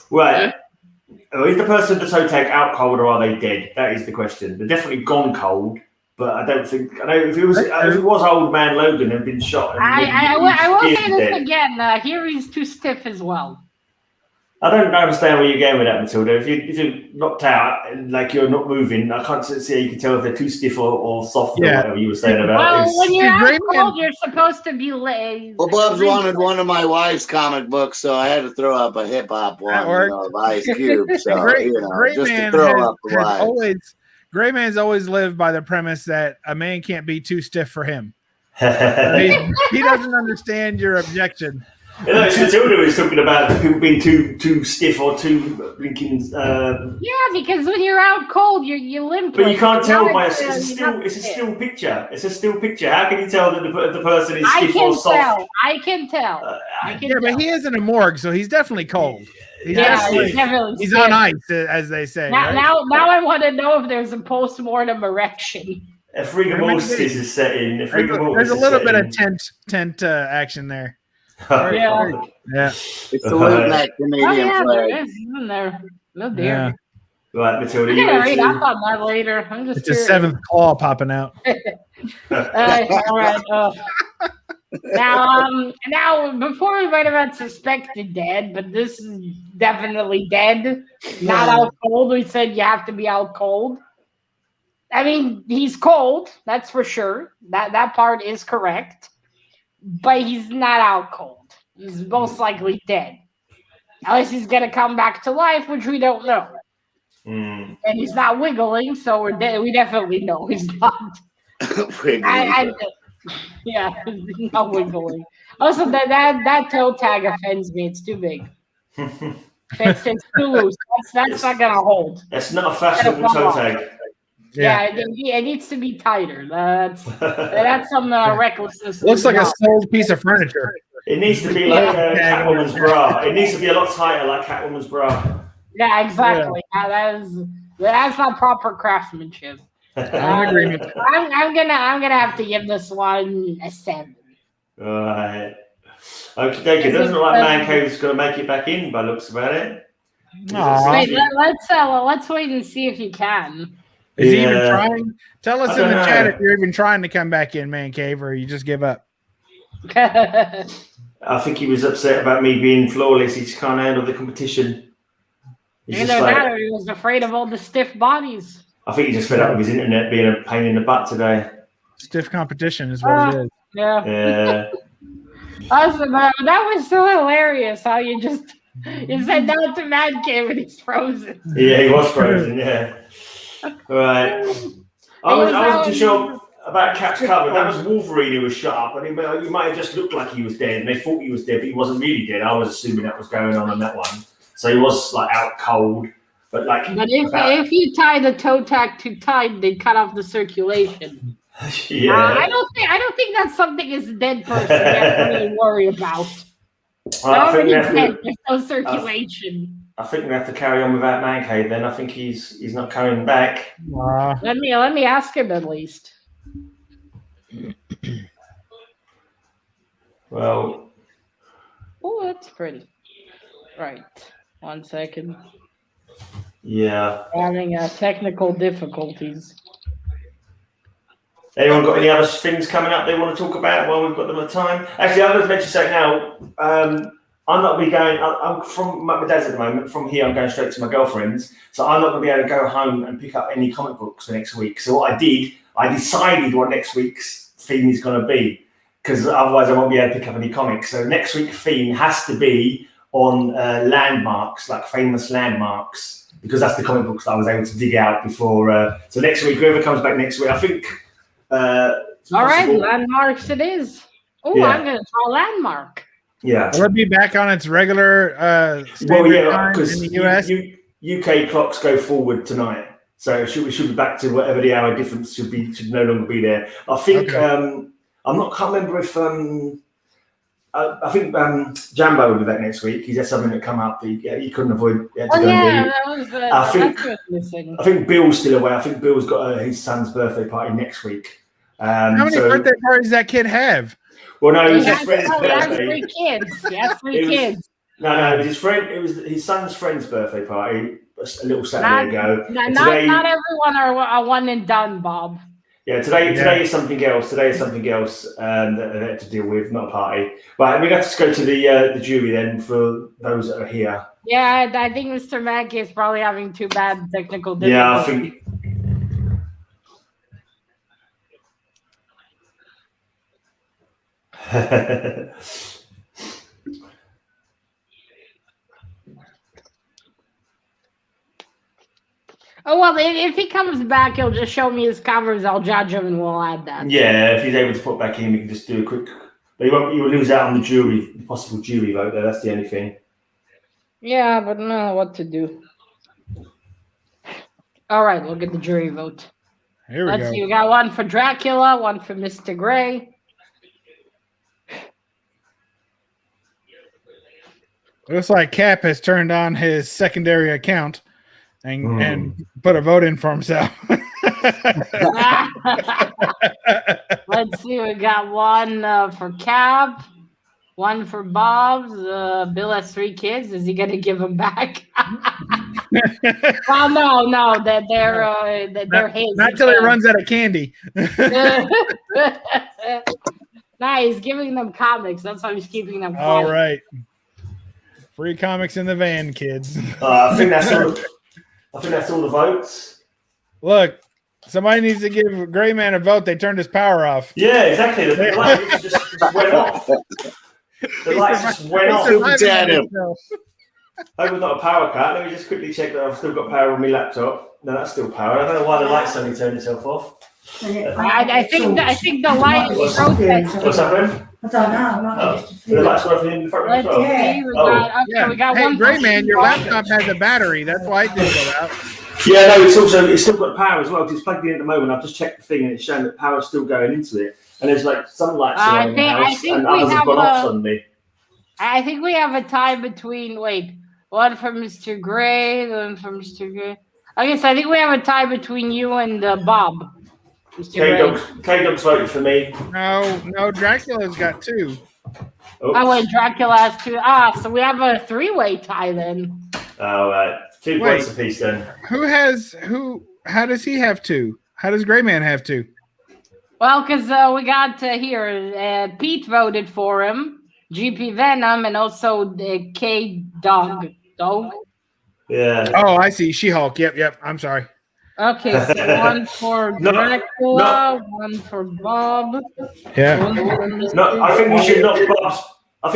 Right. Is the person with the toe tag out cold or are they dead? That is the question. They're definitely gone cold, but I don't think. I know if it was Old Man Logan who'd been shot. I will say this again. Here he's too stiff as well. I don't understand where you're going with that, Matilda. If you're knocked out and like you're not moving, I can't see how you can tell if they're too stiff or soft or whatever you were saying about. Well, when you're out cold, you're supposed to be lazy. Well, Bubs wanted one of my wife's comic books, so I had to throw up a hip hop one of Ice Cube. So just to throw up the wife. Greyman's always lived by the premise that a man can't be too stiff for him. He doesn't understand your objection. Matilda was talking about people being too stiff or too blinking. Yeah, because when you're out cold, you limp. But you can't tell by it's a still picture. It's a still picture. How can you tell that the person is stiff or soft? I can tell. But he is in a morgue, so he's definitely cold. He's definitely on ice, as they say. Now I want to know if there's a post-mortem erection. If rigor mortis is set in, there's a little bit of tent action there. Yeah. It's saluting that Canadian flag. There is, isn't there? No dear. Yeah. Right, Matilda, I'm you gonna ready read to... up on that later. I'm just It's a curious. seventh claw popping out. All right. Now, before we write about suspected dead, but this is definitely dead. Not out cold. We said you have to be out cold. I mean, he's cold. That's for sure. That part is correct. But he's not out cold. He's most likely dead. Unless he's gonna come back to life, which we don't know. And he's not wiggling, so we definitely know he's not. Yeah, he's not wiggling. Also, that toe tag offends me. It's too big. It's too loose. That's not gonna hold. That's not a fashionable toe tag. Yeah, it needs to be tighter. That's some recklessness. Looks like a sold piece of furniture. It needs to be like Catwoman's bra. It needs to be a lot tighter, like Catwoman's bra. Yeah, exactly. Yeah. That's not proper craftsmanship. I'm in agreement. I'm gonna have to give this one a 7. All right. Okay. It doesn't look like Man Cave's going to make it back in by looks about it. Wait, let's wait and see if he can. Is he even trying? Tell us in the chat if you're even trying to come back in, Man Cave, or you just give up. I think he was upset about me being flawless. He just can't handle the competition. Either that or he was afraid of all the stiff bodies. I think he just fed up with his internet being a pain in the butt today. Stiff competition is what it is. Yeah. That was so hilarious how you said that to Man Cave and he's frozen. Yeah, he was frozen, yeah. Right. I wasn't too sure about Cap's cover. That was Wolverine who was shot up. I mean, he might have just looked like he was dead, and they thought he was dead, but he wasn't really dead. I was assuming that was going on that one. So he was like out cold, but like. But if you tie the toe tag too tight, they cut off the circulation. Yeah. I don't think that's something as a dead person you have to really worry about. There's no circulation. I think we have to carry on without Man Cave. Then I think he's not coming back. Let me ask him at least. Well. Oh, that's pretty. Right. 1 second. Yeah. Having technical difficulties. Anyone got any other things coming up they want to talk about while we've got them at time? Actually, I was meant to say now. I'm not going to be going. I'm from my dad's at the moment. From here, I'm going straight to my girlfriend's. So I'm not going to be able to go home and pick up any comic books for next week. So what I did, I decided what next week's theme is going to be, because otherwise I won't be able to pick up any comics. So next week's theme has to be on landmarks, like famous landmarks, because that's the comic books that I was able to dig out before. So next week, whoever comes back next week, I think. All right, landmarks it is. Oh, yeah. I'm going to try landmark. Yeah. Will it be back on its regular standard time in the US? UK clocks go forward tonight. So we should be back to whatever the hour difference should no longer be there. I think can't remember if I think Jambo will be back next week. He's had something that come up he couldn't avoid. I think Bill's still away. I think Bill's got his son's birthday party next week. How many birthday parties does that kid have? Well, no, it was his friend's birthday. He has 3 kids. He has 3 kids. No, it was his friend. It was his son's friend's birthday party a little Saturday ago. Not everyone are one and done, Bob. Yeah, today is something else. Today is something else that they had to deal with, not a party. Right, we got to go to the jury then for those that are here. Yeah, I think Mr. Mackey is probably having too bad technical difficulties. Yeah, I think. Oh, well, if he comes back, he'll just show me his covers. I'll judge him and we'll add that. Yeah, if he's able to put back in, we can just do a quick. But you will lose out on the possible jury vote there. That's the only thing. Yeah, but no, what to do. All right, we'll get the jury vote. Here we go. Let's see. We got one for Dracula, one for Mr. Gray. Looks like Cap has turned on his secondary account and put a vote in for himself. Let's see. We got one for Cap, one for Bob's. Bill has 3 kids. Is he going to give them back? Well, no. They're his. Not till he runs out of candy. Nah, he's giving them comics. That's why he's keeping them quiet. All right. Free comics in the van, kids. I think that's all the votes. Look, somebody needs to give Gray Man a vote. They turned his power off. Yeah, exactly. The lights just went off. The lights just went off. Hope it's not a power cut. Let me just quickly check that I've still got power on my laptop. No, that's still power. I don't know why the light suddenly turned itself off. I think the light is protesting. What's happening? I don't know. The light's working in the front as well. We got Hey, one. Gray Man, your laptop has a battery. That's why it didn't go out. Yeah, no, it's still got power as well because it's plugged in at the moment. I've just checked the thing and it's showing that power's still going into it. And there's like some lights on in the house and others have gone off suddenly. I think we have a tie between one for Mr. Gray, one for Mr. Gray. I guess I think we have a tie between you and Bob. K-Dog's voted for me. No, Dracula's got 2. Oh, wait, Dracula has 2. So we have a 3-way tie then. All right. 2 points apiece then. How does he have 2? How does Gray Man have 2? Well, because we got here, Pete voted for him, GP Venom, and also the K-Dog. Yeah. Oh, I see. She-Hulk. Yep. I'm sorry. Okay, so one for Dracula, one for Bob. Yeah. No, I think you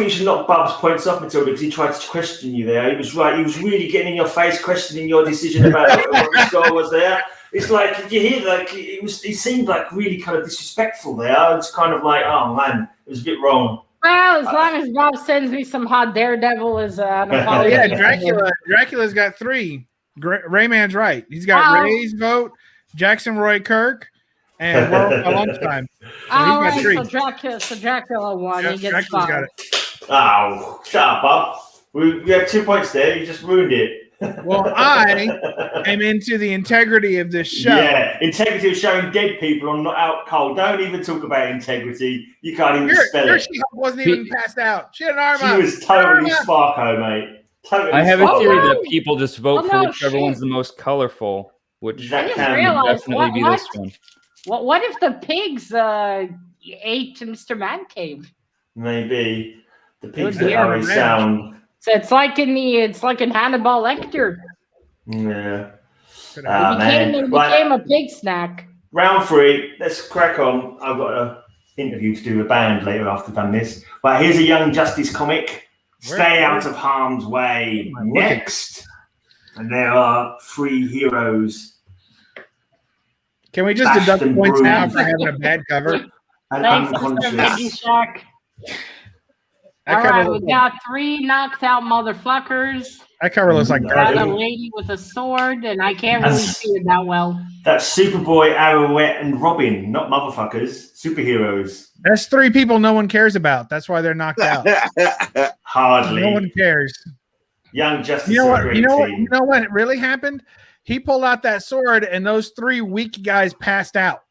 should knock Bob's points off, Matilda, because he tried to question you there. He was right. He was really getting in your face, questioning your decision about what the score was there. It's like, did you hear? Like, he seemed like really kind of disrespectful there. It's kind of like, oh man, it was a bit wrong. Well, as long as Bob sends me some hot Daredevil as an apology. Yeah, Dracula's got 3. Rayman's right. He's got Ray's vote, Jackson Roy Kirk, and World by Lunchtime. So Dracula won. Yeah, he gets Dracula's got it. Oh, shut up, Bob. We have 2 points there. You just ruined it. Well, I am into the integrity of this show. Yeah, integrity of showing dead people on Not Out Cold. Don't even talk about integrity. You can't even spell it. She wasn't even passed out. She had an arm up. She was totally Sparko, mate. Totally. I have a theory that people just vote for whichever shit. one's the most colorful, which That can definitely be this one. What if the pigs ate Mr. Man Cave? Maybe the pigs that always sound. So it's like in Hannibal Lecter. Yeah. It became a pig snack. Round 3. Let's crack on. I've got an interview to do with a band later after I've done this. But here's a Young Justice comic. Stay out of harm's way. Next. And there are 3 heroes. Can we just deduct points now for having a bad cover? And Thanks, unconscious. Mr. Shack. All right, we got 3 knocked out motherfuckers. That cover looks like got a garbage. lady with a sword, and I can't really see it that well. That's Superboy, Arrowette, and Robin, not motherfuckers. Superheroes. That's 3 people no one cares about. That's why they're knocked out. Hardly. No one cares. Young Justice. You know what really happened? He pulled out that sword, and those 3 weak guys passed out.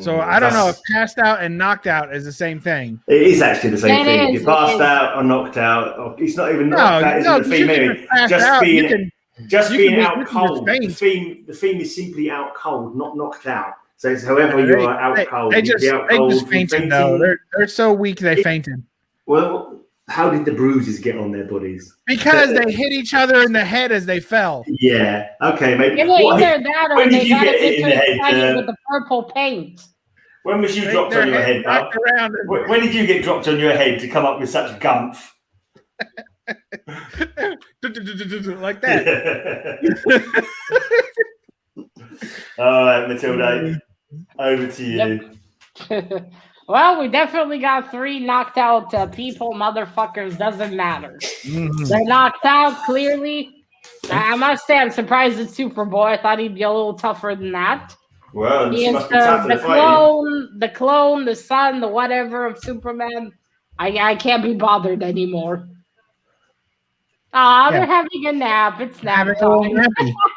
So I don't know if passed out and knocked out is the same thing. It is actually the same thing. If you're passed out or knocked out, or it's not even knocked out. It's the theme. Just being out cold. The theme is simply out cold, not knocked out. So it's however you are out cold. They just fainted though. They're so weak they fainted. Well, how did the bruises get on their bodies? Because they hit each other in the head as they fell. Yeah. Okay, maybe. Either that or they got a bit too excited with the purple paint. When was you dropped on your head, Bob? When did you get dropped on your head to come up with such gumph? Like that. All right, Matilda, over to you. Yep. Well, we definitely got 3 knocked out people, motherfuckers, doesn't matter. Mm-hmm. They're knocked out, clearly. I must say, I'm surprised it's Superboy. I thought he'd be a little tougher than that. Well, he is the clone, the son, the whatever of Superman. I can't be bothered anymore. They're having a nap. It's nap time.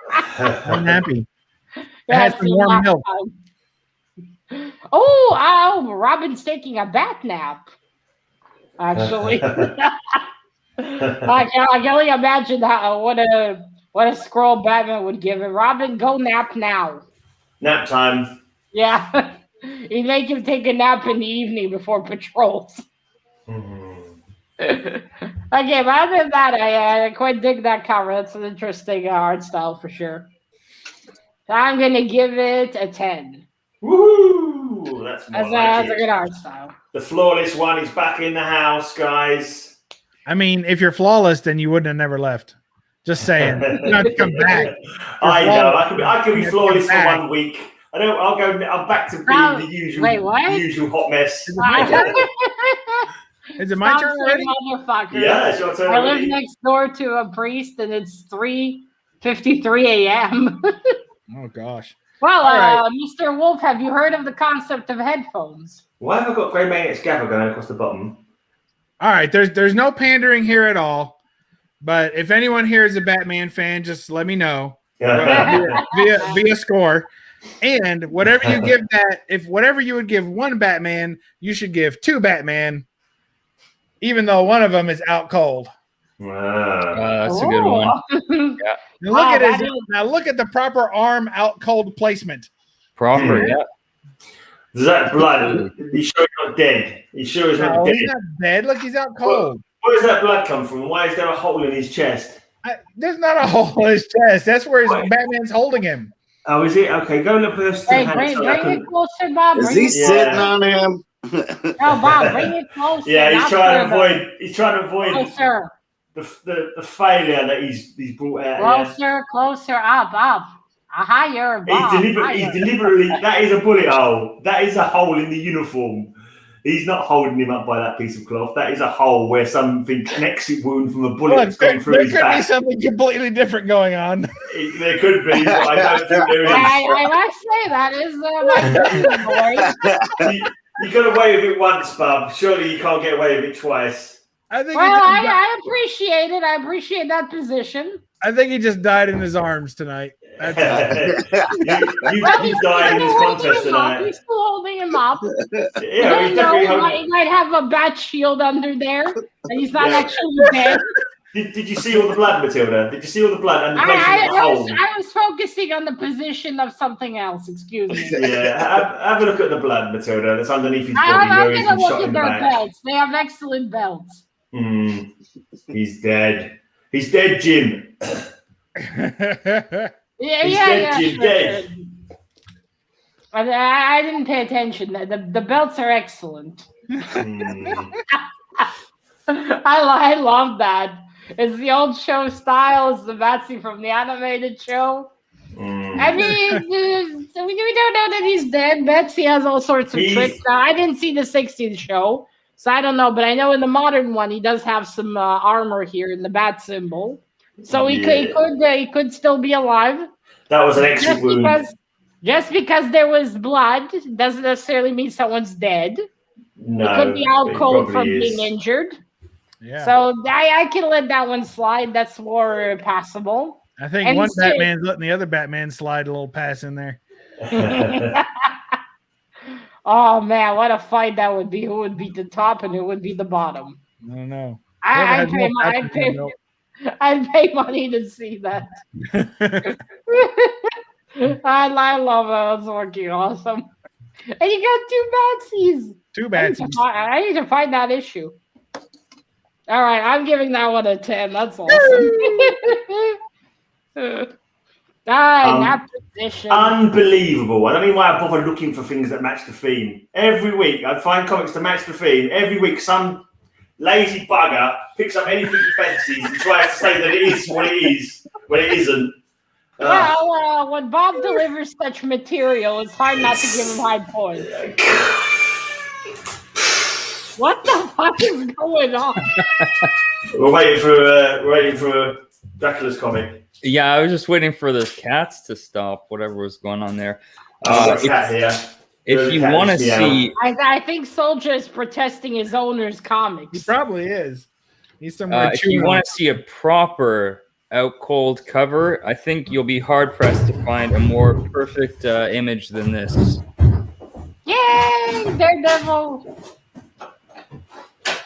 I'm happy. It had some warm milk. Oh, Robin's taking a bat nap. Actually, I can only imagine what a scroll Batman would give him. Robin, go nap now. Nap time. Yeah, he'd make him take a nap in the evening before patrols. Okay, but other than that, I quite dig that cover. That's an interesting art style for sure. So I'm gonna give it a 10. Woohoo! That's a good art style. The flawless one is back in the house, guys. I mean, if you're flawless, then you wouldn't have never left. Just saying, you don't have to come back. I know. I could be flawless for 1 week. I'm back to being the usual hot mess. Is it my turn already? Motherfucker. Yeah, it's your turn. I live next door to a priest, and it's 3:53 a.m. Oh gosh. Well, right. Mr. Wolf, have you heard of the concept of headphones? Why have I got Grey Maniac's Gaffer going across the bottom? All right, there's no pandering here at all. But if anyone here is a Batman fan, just let me know via score. And whatever you give whatever you would give one Batman, you should give two Batman, even though one of them is out cold. That's a good one. Yeah. Now look at the proper arm out cold placement. Proper, yeah. Is that blood? He's sure he's not dead. He's sure he's not dead. He's not dead. Look, he's out cold. Where does that blood come from? Why is there a hole in his chest? There's not a hole in his chest. That's where Batman's holding him. Oh, is it? Okay, go look first. Hey, bring it closer, Bob. Is he sitting on him? No, Bob, bring it closer. Yeah, he's trying to avoid closer. the failure that he's brought out. Closer, up. Higher, Bob. He's deliberately. That is a bullet hole. That is a hole in the uniform. He's not holding him up by that piece of cloth. That is a hole where something connects it wound from a bullet that's going through his back. There could be something completely different going on. There could be, but I don't think there is. I must say that is my boy. You got away with it once, Bub. Surely you can't get away with it twice. I appreciate it. I appreciate that position. I think he just died in his arms tonight. You died in this contest tonight. He's still holding him up. Yeah, he might have a bat shield under there, and he's not actually dead. Did you see all the blood, Matilda? Did you see all the blood and the I was focusing on the position of something else. Excuse me. Yeah, have a look at the blood, Matilda. That's underneath his body. I'm going to look at their belts. They have excellent belts. He's dead. He's dead, Jim. Yeah. Dead. I didn't pay attention. The belts are excellent. I love that. It's the old show style. It's the Batsy from the animated show. I mean, we don't know that he's dead. Betsy has all sorts of tricks. I didn't see the 60s show, so I don't know. But I know in the modern one, he does have some armor here in the bat symbol. So he could still be alive. That was an exit wound. Just because there was blood doesn't necessarily mean someone's dead. No, it could be out cold from being injured. Yeah. So I can let that one slide. That's more passable. I think one Batman's letting the other Batman slide a little pass in there. Oh man, what a fight that would be! Who would be the top and who would be the bottom? I don't know. I'd pay money to see that. I love it. It's working awesome. And you got two Batsies. Two Batsies. I need to find that issue. All right, I'm giving that one a 10. That's awesome. That position. Unbelievable. I don't know why I bother looking for things that match the theme. Every week, I find comics to match the theme. Every week, some lazy bugger picks up anything he fancies and tries to say that it is what it is when it isn't. Well, when Bob delivers such material, it's hard not to give him high points. What the fuck is going on? We're waiting for Dracula's comic. Yeah, I was just waiting for the cats to stop, whatever was going on there. If you want to see... I think Soldier is protesting his owner's comics. He probably is. He's somewhere if you want to see a proper out cold cover. I think you'll be hard pressed to find a more perfect image than this. Yay, Daredevil!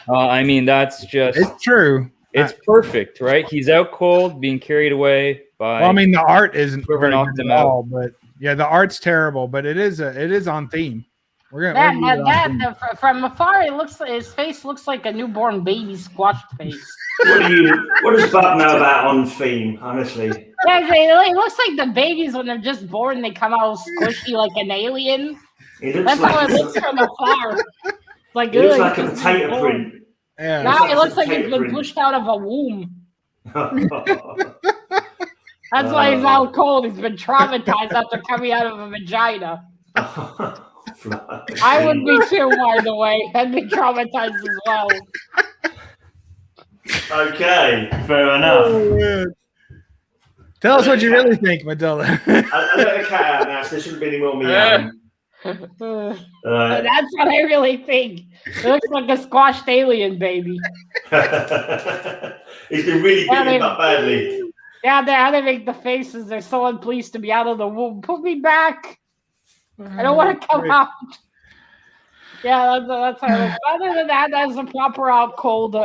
I mean, that's just. It's true. It's perfect, right? He's out cold, being carried away by. Well, I mean, the art isn't whoever very knocked good him at out. all, but yeah, the art's terrible, but it is on theme. We're gonna leave it on theme. From afar, it looks like his face looks like a newborn baby squashed face. What does Bob know about on theme? Honestly, Yeah, it looks like the babies when they're just born, they come out squishy like an alien. That's how it looks from afar. Like, it looks like a potato print. Yeah. Now it looks like it's been pushed out of a womb. That's why he's out cold. He's been traumatized after coming out of a vagina. I would be too, by the way. I'd be traumatized as well. Okay, fair enough. Oh, tell us what you really think, Matilda. I let the cat out now, so there shouldn't be any more meowing. That's what I really think. It looks like a squashed alien baby. He's been really beaten up badly. Yeah, how they make the faces. They're so unpleased to be out of the womb. Put me back. I don't want to come out. Yeah, that's how it looks. Other than that, that's a proper out cold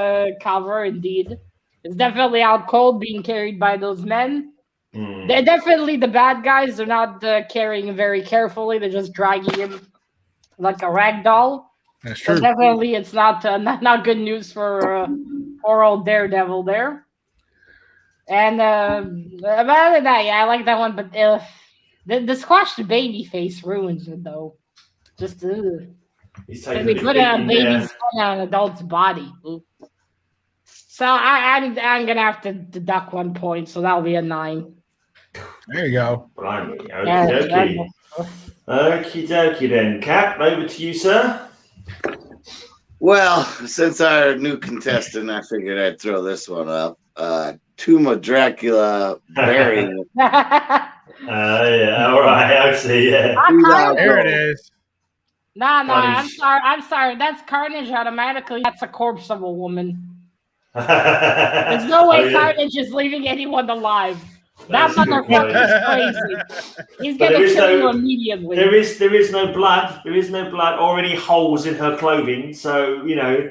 cover, indeed. It's definitely out cold being carried by those men. They're definitely the bad guys. They're not carrying him very carefully. They're just dragging him like a rag doll. That's true. So definitely, it's not good news for poor old Daredevil there. And other than that, yeah, I like that one. But the squashed baby face ruins it, though. Just when we put a baby's skin on an adult's body. Ooh. So I'm gonna have to deduct 1 point. So that'll be a 9. There you go. Blimey. Okie dokie then. Cap, over to you, sir. Well, since our new contestant, I figured I'd throw this one up. Tomb of Dracula burying. Yeah, all right, I see, yeah. There it is. No, I'm sorry. That's Carnage automatically. That's a corpse of a woman. There's no way Carnage is leaving anyone alive. That motherfucker's crazy. He's gonna kill you immediately. There is no blood. There is no blood or any holes in her clothing. So, you know,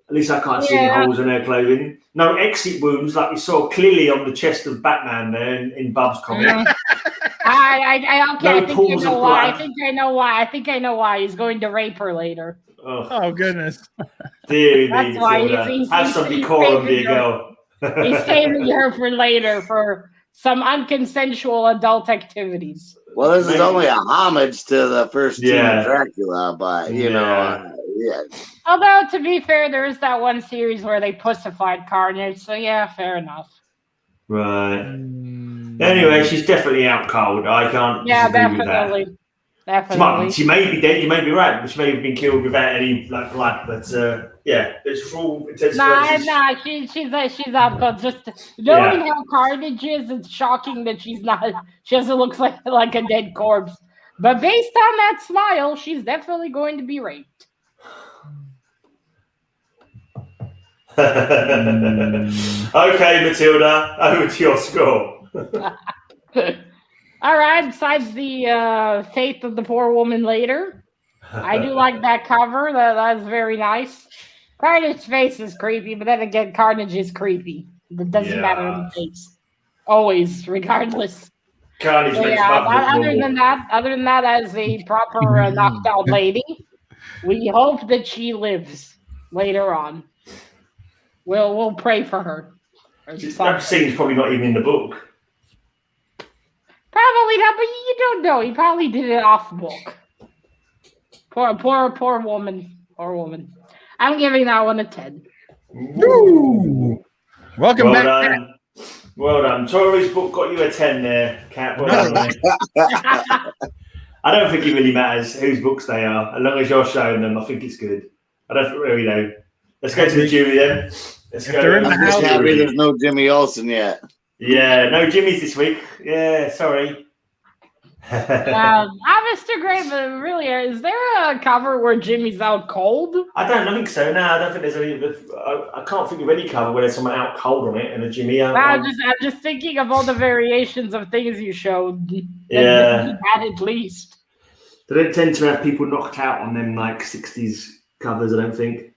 at least I can't see any holes in her clothing. No exit wounds like we saw clearly on the chest of Batman there in Bub's comic. I think I know why. He's going to rape her later. Oh goodness. That's why he's have some decorum, dear girl. He's saving her for later for some unconsensual adult activities. Well, this is only a homage to the first Tomb of Dracula, but you know, Although to be fair, there is that one series where they pussified Carnage, so yeah, fair enough. Right. Anyway, she's definitely out cold. I can't. Yeah, definitely. Definitely. She may be dead. You may be right, but she may have been killed without any blood. But yeah, it's for all intents and purposes. She's out cold. Just knowing how Carnage is, it's shocking that she's not. She doesn't look like a dead corpse. But based on that smile, she's definitely going to be raped. Okay, Matilda, over to your score. All right. Besides the fate of the poor woman later, I do like that cover. That's very nice. Carnage's face is creepy, but then again, Carnage is creepy. It doesn't matter in the face. Always, regardless. Carnage makes other than that, as a proper knocked out lady, we hope that she lives later on. We'll pray for her. That scene's probably not even in the book. Probably not, but you don't know. He probably did it off book. Poor woman. Poor woman. I'm giving that one a 10. Woo! Welcome back. Done. Well done. Tori's book got you a 10 there, Cat. Well done. I don't think it really matters whose books they are. As long as you're showing them, I think it's good. I don't really know. Let's go to the jury then. Let's go. I'm just happy there's no Jimmy Olsen yet. Yeah, no Jimmys this week. Yeah, sorry. Mr. Grayman, really, is there a cover where Jimmy's out cold? I don't think so. No, I don't think there's any. I can't think of any cover where there's someone out cold on it and a Jimmy out. I'm just thinking of all the variations of things you showed. Yeah, He had at least. they don't tend to have people knocked out on them like 60s covers. I don't think.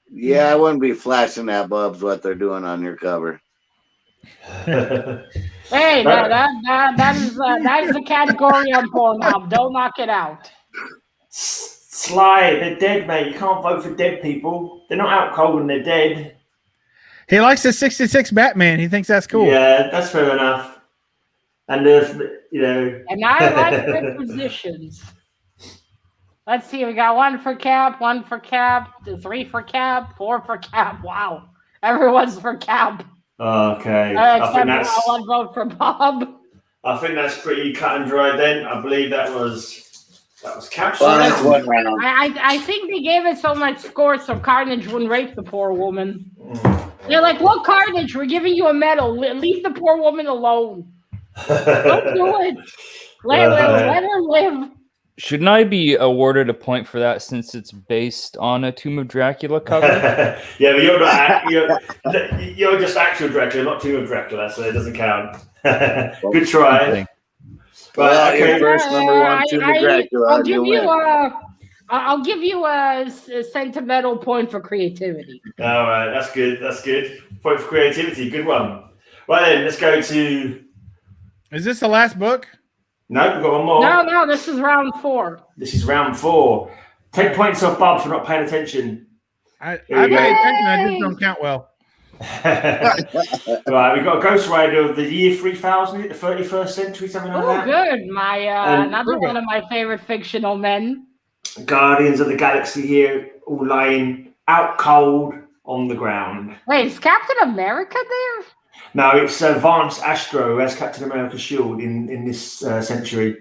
Yeah, I wouldn't be flashing that, Bubs, what they're doing on your cover. Hey, that is a category on Pornhub. Don't knock it out. Sly, they're dead, mate. You can't vote for dead people. They're not out cold when they're dead. He likes the 66 Batman. He thinks that's cool. Yeah, that's fair enough. And And I like the positions. Let's see. We got 1 for Cap, 1 for Cap, 3 for Cap, 4 for Cap. Wow, everyone's for Cap. Okay. Except for 1 vote for Bob. I think that's pretty cut and dry. Then I believe that was Cap. Well, that's 1 round. I think they gave it so much score so Carnage wouldn't rape the poor woman. They're like, look, Carnage, we're giving you a medal. Leave the poor woman alone. Don't do it. Let her live. Shouldn't I be awarded a point for that since it's based on a Tomb of Dracula cover? Yeah, but you're just Actual Dracula, not Tomb of Dracula, so it doesn't count. Good try. Well, okay. First #1 Tomb of Dracula. I'll give you a sentimental point for creativity. All right, that's good. That's good. Point for creativity. Good one. Right then, let's go to. Is this the last book? No, we've got one more. No, this is round 4. This is round 4. 10 points off Bob for not paying attention. I pay attention, I just don't count well. Right, we've got a Ghost Rider of the year 3000, the 31st century, something like that. Oh, good. Another one of my favorite fictional men. Guardians of the Galaxy here, all lying out cold on the ground. Wait, is Captain America there? No, it's Vance Astro as Captain America's shield in this century.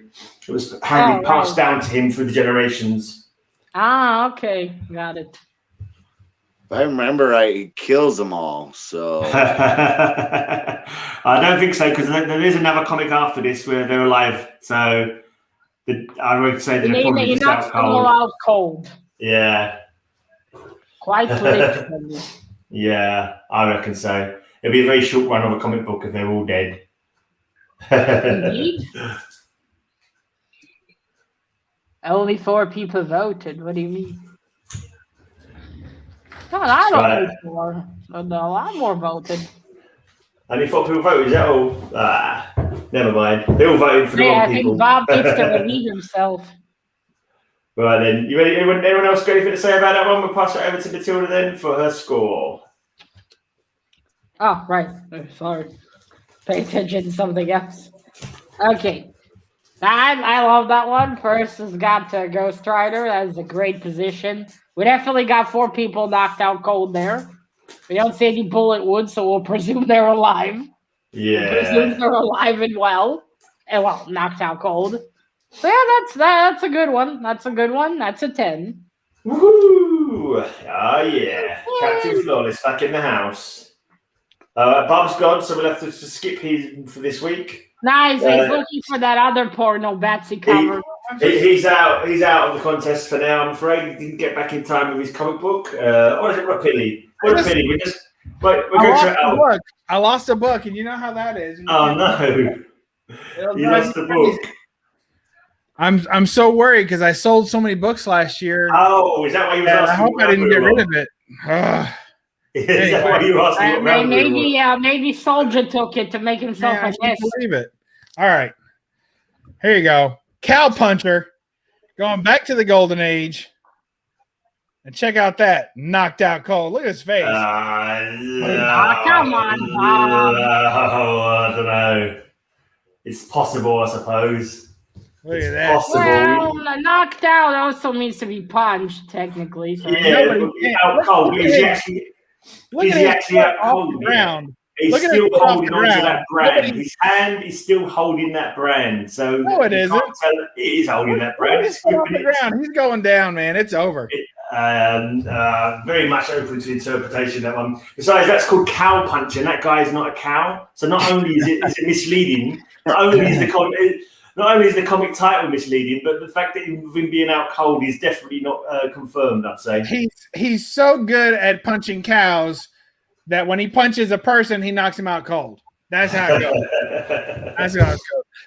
It was passed down to him through the generations. Ah, okay. Got it. If I remember right, he kills them all. So I don't think so, because there is another comic after this where they're alive. So I would say they're probably just out cold. Out cold. Yeah. Quite predictable. Yeah, I reckon so. It'll be a very short run of a comic book if they're all dead. Indeed. Only 4 people voted. What do you mean? No, I don't think 4. A lot more voted. Only 4 people voted, is that all? Never mind. They all voted for the wrong people. I think Bob needs to relieve himself. Right then. You ready? Anyone else got anything to say about that one? We'll pass it over to Matilda then for her score. Oh, right. Sorry. Pay attention to something else. Okay. I love that one. First has got Ghost Rider. That is a great position. We definitely got 4 people knocked out cold there. We don't see any bullet wounds, so we'll presume they're alive. Yeah. We'll presume they're alive and well. And knocked out cold. So yeah, that's a good one. That's a good one. That's a 10. Woohoo! Oh yeah. Captain Flawless back in the house. Bob's gone, so we'll have to skip him for this week. Nice. He's looking for that other porno Batsy cover. He's out of the contest for now, I'm afraid. He didn't get back in time with his comic book. Or is it Rapilli? We're going to book. I lost a book, and you know how that is. Oh no. You lost the book. I'm so worried because I sold so many books last year. Oh, is that why you were asking? I hope I didn't get rid of it. Is that why you were asking? Maybe Soldier took it to make himself a guest. Believe it. All right. Here you go. Cow Puncher. Going back to the Golden Age. And check out that knocked out cold. Look at his face. Come on, Bob. I don't know. It's possible, I suppose. Look at that. Possible. Well, knocked out also means to be punched, technically. So yeah, out cold. Is he actually out cold? Ground. He's still holding on to that brand. His hand is still holding that brand. So no, it isn't. It is holding that brand. He's off the ground. He's going down, man. It's over. Very much open to interpretation, that one. Besides, that's called cow puncher, and that guy's not a cow. So not only is it misleading, not only is the comic title misleading, but the fact that him being out cold is definitely not confirmed, I'd say. He's so good at punching cows that when he punches a person, he knocks him out cold. That's how it goes. That's how it goes.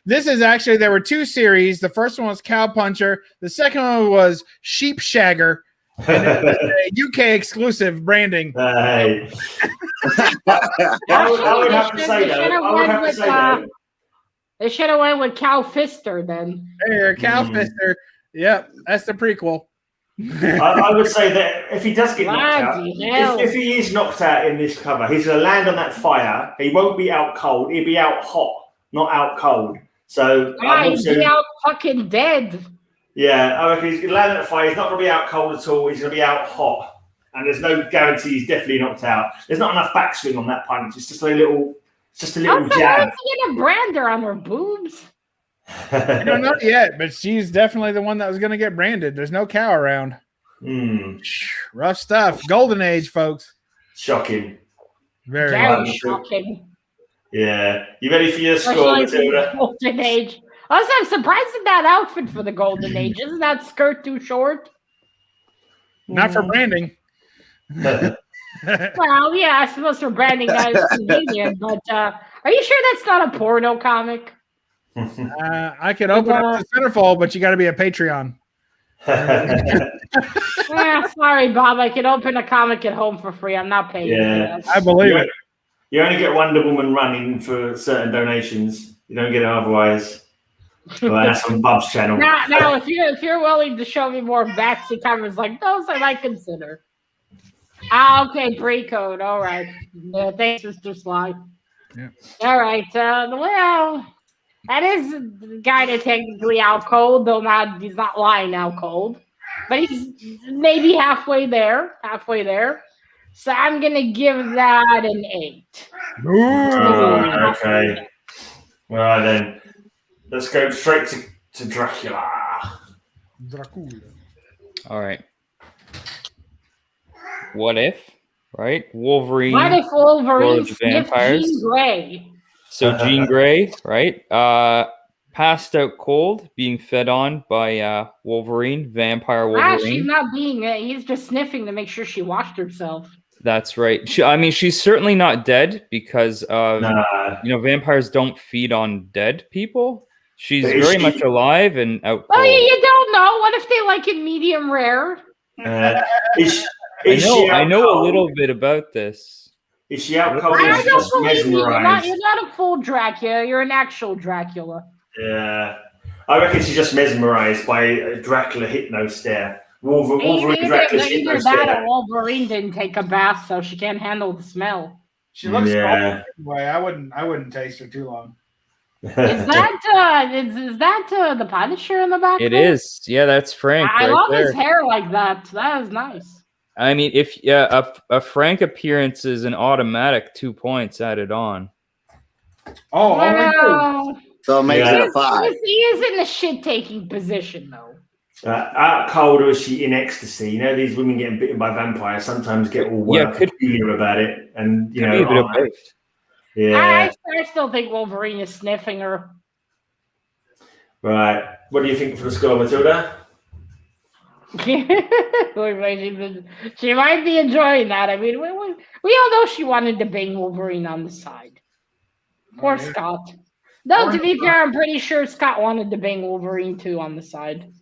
This is actually, there were 2 series. The first one was Cow Puncher. The second one was Sheep Shagger. And it was a UK exclusive branding. I would have to say though. They should have went with Cow Fister then. There, Cow Fister. Yep, that's the prequel. I would say that if he does get knocked out, if he is knocked out in this cover, he's going to land on that fire. He won't be out cold. He'll be out hot, not out cold. So he'll be out fucking dead. Yeah, I reckon he's going to land on that fire. He's not going to be out cold at all. He's going to be out hot. And there's no guarantee he's definitely knocked out. There's not enough backswing on that punch. It's just a little jab. Why is he getting a brander on her boobs? I don't know yet, but she's definitely the one that was going to get branded. There's no cow around. Rough stuff. Golden Age, folks. Shocking. Very shocking. Yeah. You ready for your score, Matilda? Golden Age. Also, I'm surprised at that outfit for the Golden Age. Isn't that skirt too short? Not for branding. Well, yeah, I suppose for branding that is convenient, but are you sure that's not a porno comic? I could open up the centerfold, but you got to be a Patreon. Sorry, Bob. I can open a comic at home for free. I'm not paying. Yeah, I believe it. You only get Wonder Woman running for certain donations. You don't get it otherwise. Well, that's on Bob's channel. Now, if you're willing to show me more backseat covers like those, I might consider. Okay, pre-code. All right. Yeah, thanks, Mr. Sly. Yeah. All right. Well. That is the guy that technically out cold, though he's not lying out cold. But he's maybe halfway there. So I'm gonna give that an 8. Okay. All right then. Let's go straight to Dracula. All right. What if, right? Wolverine. What if Wolverine sniffed Jean Grey? So Jean Grey, right? Passed out cold, being fed on by Wolverine, vampire Wolverine. She's not being it. He's just sniffing to make sure she washed herself. That's right. She's certainly not dead because vampires don't feed on dead people. She's very much alive and out cold. Well, you don't know. What if they like it medium rare? I know a little bit about this. Is she out cold? I don't believe you. You're not a full Dracula. You're an actual Dracula. Yeah. I reckon she's just mesmerized by a Dracula hypno stare. Wolverine Dracula's hypno stare. Wolverine didn't take a bath, so she can't handle the smell. She looks anyway. I wouldn't taste her too long. Is that the Punisher in the back? It is. Yeah, that's Frank. I love his hair like that. That is nice. I mean, if a Frank appearance is an automatic 2 points added on. Oh, well, so it makes it a 5. He is in a shit-taking position, though. Out cold, or is she in ecstasy? You know, these women getting bitten by vampires sometimes get all peculiar about it, and be a bit of both. Yeah, I still think Wolverine is sniffing her. Right. What do you think for the score, Matilda? She might be enjoying that. I mean, we all know she wanted to bang Wolverine on the side. Poor Scott. Though, to be fair, I'm pretty sure Scott wanted to bang Wolverine too on the side.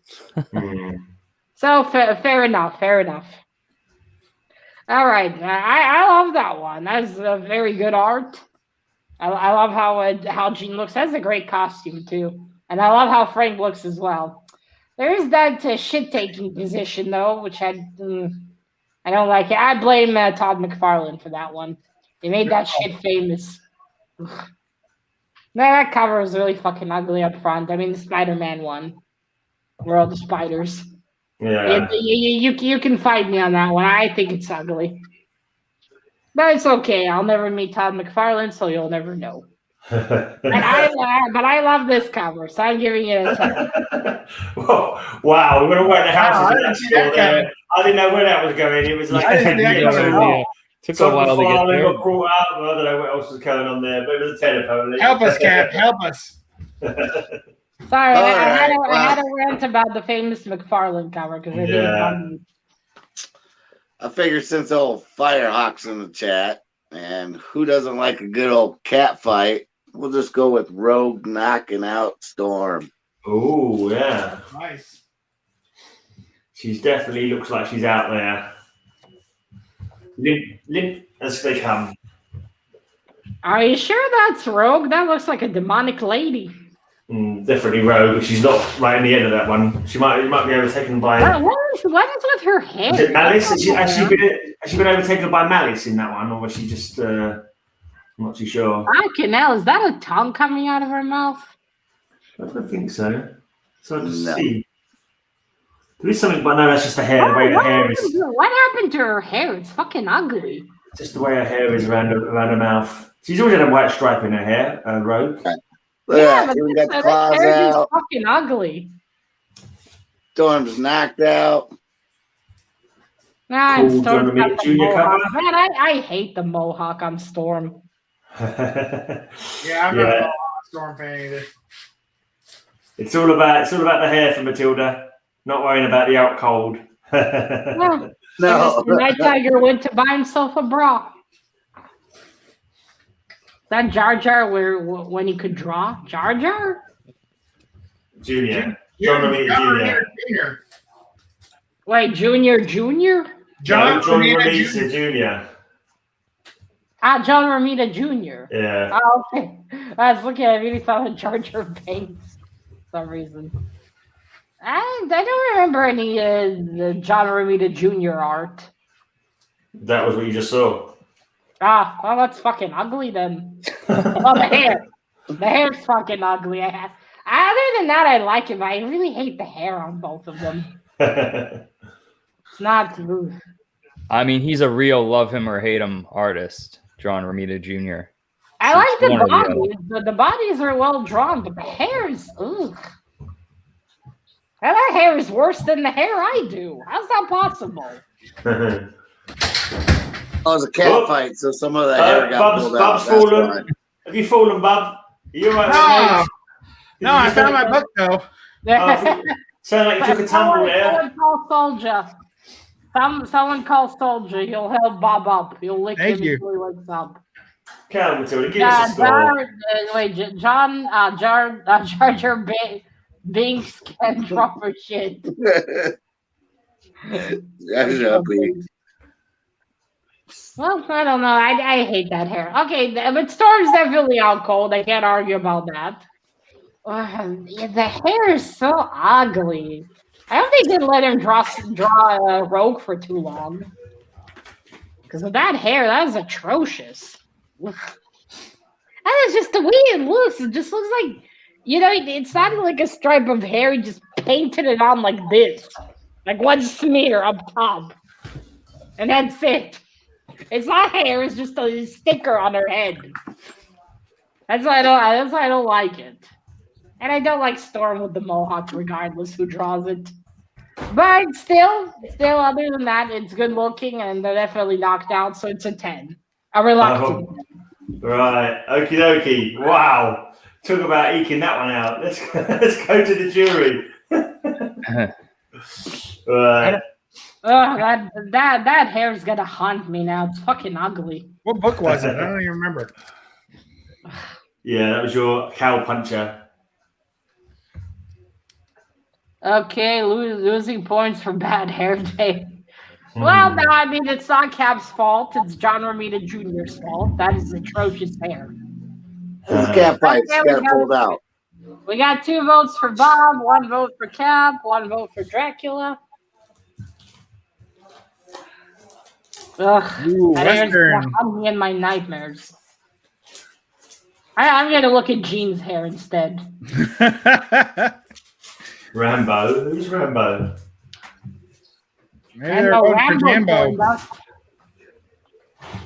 So, fair enough. All right. I love that one. That's a very good art. I love how Jean looks. That's a great costume, too. And I love how Frank looks as well. There is that shit-taking position, though, which I don't like it. I blame Todd McFarlane for that one. They made that shit famous. That cover is really fucking ugly up front. I mean, the Spider-Man one. Where all the spiders. Yeah. You can fight me on that one. I think it's ugly. But it's okay. I'll never meet Todd McFarlane, so you'll never know. But I love this cover, so I'm giving it a 10. Wow, we're going to work the houses in that score there. I didn't know where that was going. It was like I didn't see that Took a while to get there. got brought out. I don't know what else was going on there, but it was a telephone. Help us, Cap. Help us. Sorry, I right, had a rant about the famous McFarlane cover because I didn't. I figured since old Firehawk's in the chat, and who doesn't like a good old cat fight, we'll just go with Rogue knocking out Storm. Oh, yeah. Nice. She's definitely looks like she's out there. Limp as they come. Are you sure that's Rogue? That looks like a demonic lady. Definitely Rogue. She's not right in the end of that one. She might be overtaken by. What is with her hair? Is it Malice? Has she been overtaken by Malice in that one, or was she just? I'm not too sure. Fucking hell! Is that a tongue coming out of her mouth? I don't think so. So I'll just see. There is something, but no, that's just the hair. The way her hair is. What happened to her hair? It's fucking ugly. Just the way her hair is around her mouth. She's always had a white stripe in her hair, Rogue. Yeah, but even got the this claws hair is out. fucking ugly. Storm's knocked out. Nah, Cool, Storm's John got the Junior mohawk. cover? Man, I hate the mohawk on Storm. Yeah, I'm not a Storm fan either. It's all about the hair for Matilda. Not worrying about the out cold. Yeah. No. The Night Tiger went to buy himself a bra. That Jar Jar when he could draw? Jar Jar? Junior. John Romita Jr. Wait, Junior? John Romita Jr. Ah, John Romita Jr. Yeah. Oh, okay. I was looking at it, I really thought of Jar Jar Binks for some reason. I don't remember any the John Romita Jr. art. That was what you just saw. Ah, well, that's fucking ugly then. Oh, the hair. The hair's fucking ugly. Other than that, I like it, but I really hate the hair on both of them. It's not smooth. I mean, he's a real love him or hate him artist, John Romita Jr. I like the bodies. The bodies are well drawn, but the hair is ugh. And that hair is worse than the hair I do. How's that possible? Oh, it was a cat fight, so some of the hair got pulled out. Bub's fallen. Have you fallen, Bub? You right? No, I found my book though. Sound like you took a tumble there. Someone call Soldier. Someone call Soldier. He'll help Bob up. He'll lick him until he wakes up. Come on, Matilda, give us a score. Jar Jar Binks can drop her shit. Well, I don't know. I hate that hair. Okay, but Storm's definitely out cold. I can't argue about that. The hair is so ugly. I don't think they let him draw Rogue for too long. Because of that hair, that is atrocious. That is just the way it looks. It just looks like, it's not like a stripe of hair. He just painted it on like this. Like one smear up top. And that's it. It's not hair. It's just a sticker on her head. That's why I don't like it. And I don't like Storm with the mohawk, regardless who draws it. But still, other than that, it's good looking, and they're definitely knocked out, so it's a 10. A reluctant 10. Right. Okie dokie. Wow. Talk about eking that one out. Let's go to the jury. Right. That hair's gonna haunt me now. It's fucking ugly. What book was it? I don't even remember. Yeah, that was your cow puncher. Okay, losing points for bad hair day. Well, no, I mean, it's not Cap's fault. It's John Romita Jr.'s fault. That is atrocious hair. This cat fight got pulled out. We got 2 votes for Bob, 1 vote for Cap, 1 vote for Dracula. Ugh, Ooh, that hair's Western. gonna haunt me in my nightmares. I'm gonna look at Gene's hair instead. Rambo. Who's Rambo? Maybe they're voting for Jambo.